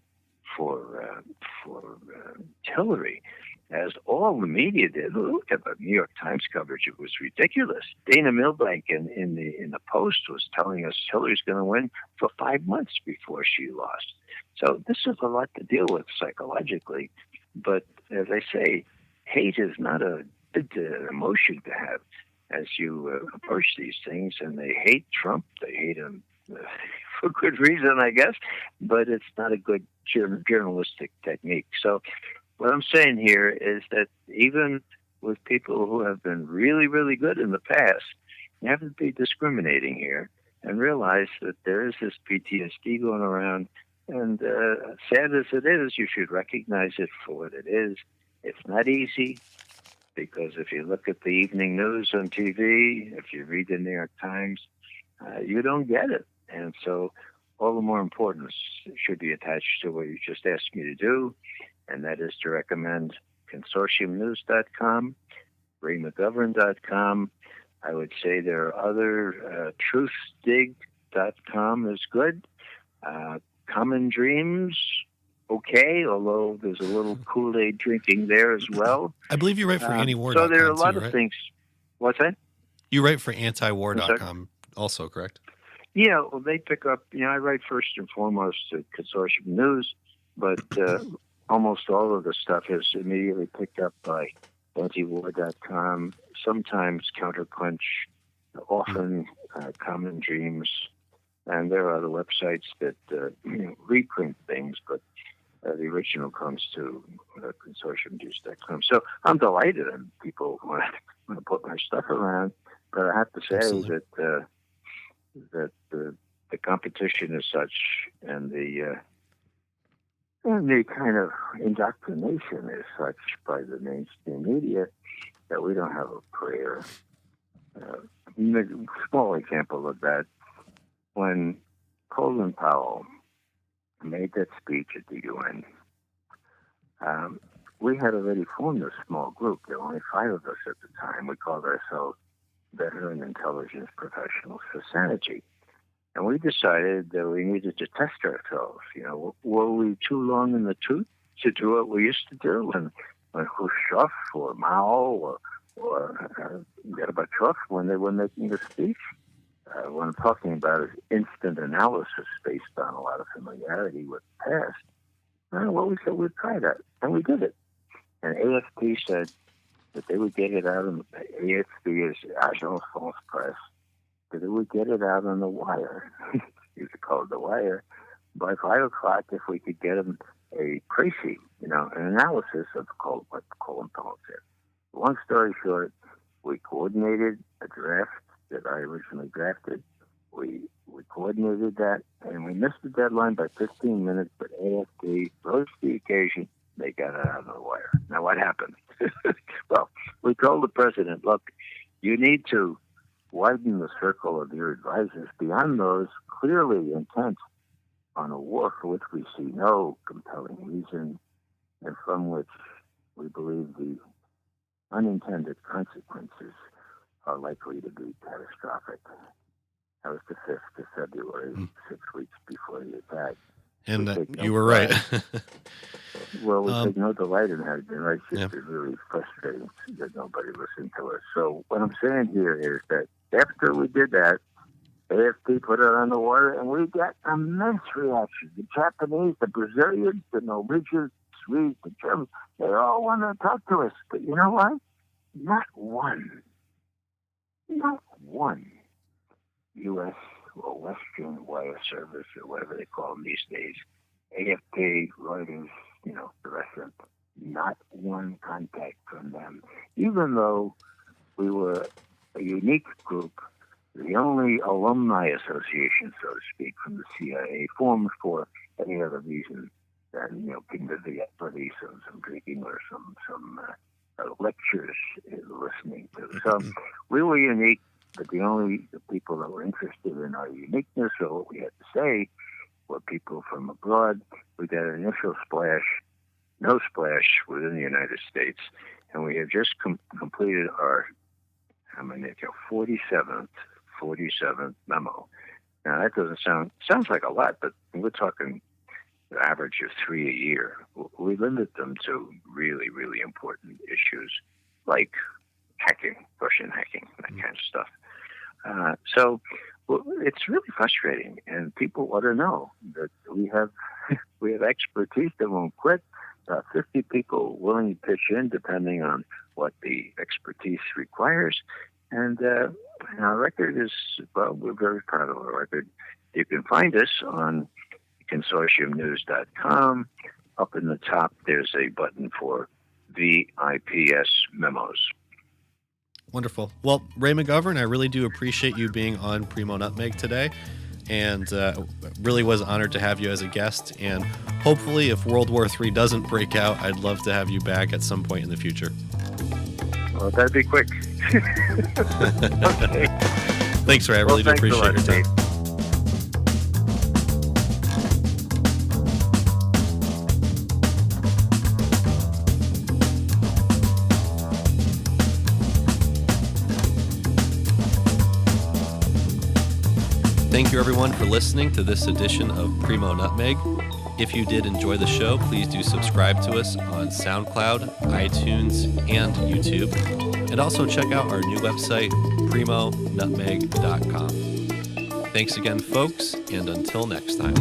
Hillary, as all the media did. Look at the New York Times coverage; it was ridiculous. Dana Milbank in the Post was telling us Hillary's going to win for 5 months before she lost. So this is a lot to deal with psychologically. But as I say, hate is not a good emotion to have as you approach these things. And they hate Trump; they hate him for good reason, I guess. But it's not a good journalistic technique. So what I'm saying here is that even with people who have been really, really good in the past, you have to be discriminating here and realize that there is this PTSD going around. And sad as it is, you should recognize it for what it is. It's not easy, because if you look at the evening news on TV, if you read the New York Times, you don't get it. And so all the more importance should be attached to what you just asked me to do, and that is to recommend consortiumnews.com, McGovern.com. I would say there are other, truthdig.com is good. Common Dreams, okay, although there's a little Kool-Aid drinking there as well. I believe you write for antiwar.com. So there are a lot too, of right? things. What's that? You write for antiwar.com also, correct? Yeah, well, they pick up, I write first and foremost at Consortium News, but almost all of the stuff is immediately picked up by antiwar.com, sometimes Counterpunch, often Common Dreams, and there are other websites that reprint things, but the original comes to consortiumnews.com. So I'm delighted and people want to put my stuff around, but I have to say Absolutely. that the competition is such, and the kind of indoctrination is such by the mainstream media, that we don't have a prayer. A small example of that, when Colin Powell made that speech at the UN, we had already formed a small group. There were only 5 of us at the time. We called ourselves Veteran Intelligence Professionals for Sanity. And we decided that we needed to test ourselves. Were we too long in the tooth to do what we used to do when Khrushchev or Mao or Gorbachev, when they were making a speech? What I'm talking about is instant analysis based on a lot of familiarity with the past. Well, we said we'd try that, and we did it. And AFP said that they would get it out on the AFP is Agence France Presse, that they would get it out on the wire. Used to call it the wire. By 5 o'clock, if we could get them a précis, an analysis of what Colin Powell said. Long story short, we coordinated a draft that I originally drafted. We coordinated that, and we missed the deadline by 15 minutes, but AFP rose to the occasion. They got it out on the wire. Now, what happened? Well, we told the president, look, you need to widen the circle of your advisors beyond those clearly intent on a war for which we see no compelling reason, and from which we believe the unintended consequences are likely to be catastrophic. That was the 5th of February, 6 weeks before the attack. And you were right. Well, we take no delight in that. It's just really frustrating that nobody listened to us. So what I'm saying here is that after we did that, AFP put it on the water, and we got immense reaction. The Japanese, the Brazilians, the Norwegians, the Swedes, the Germans, they all want to talk to us. But you know what? Not one U.S. or Western wire service or whatever they call them these days, AFP, Reuters, the rest of them, not one contact from them. Even though we were a unique group, the only alumni association, so to speak, from the CIA, formed for any other reason than, being the equity, some drinking or some lectures listening to. So we were unique, but the people that were interested in our uniqueness or what we had to say were people from abroad. We got an initial no splash within the United States, and we have just completed our 47th memo. Now that doesn't sounds like a lot, but we're talking an average of 3 a year. We limit them to really, really important issues like hacking, Russian hacking, that kind of stuff. So it's really frustrating, and people ought to know that we have expertise that won't quit. 50 people willing to pitch in, depending on what the expertise requires. And our record is, we're very proud of our record. You can find us on consortiumnews.com. Up in the top, there's a button for VIPS memos. Wonderful. Well, Ray McGovern, I really do appreciate you being on Primo Nutmeg today, and really was honored to have you as a guest. And hopefully, if World War III doesn't break out, I'd love to have you back at some point in the future. Well, that'd be quick. Okay. Thanks, Ray. I really do appreciate your time. Thank you, everyone, for listening to this edition of Primo Nutmeg. If you did enjoy the show, please do subscribe to us on SoundCloud, iTunes, and YouTube. And also check out our new website, primonutmeg.com. Thanks again, folks, and until next time.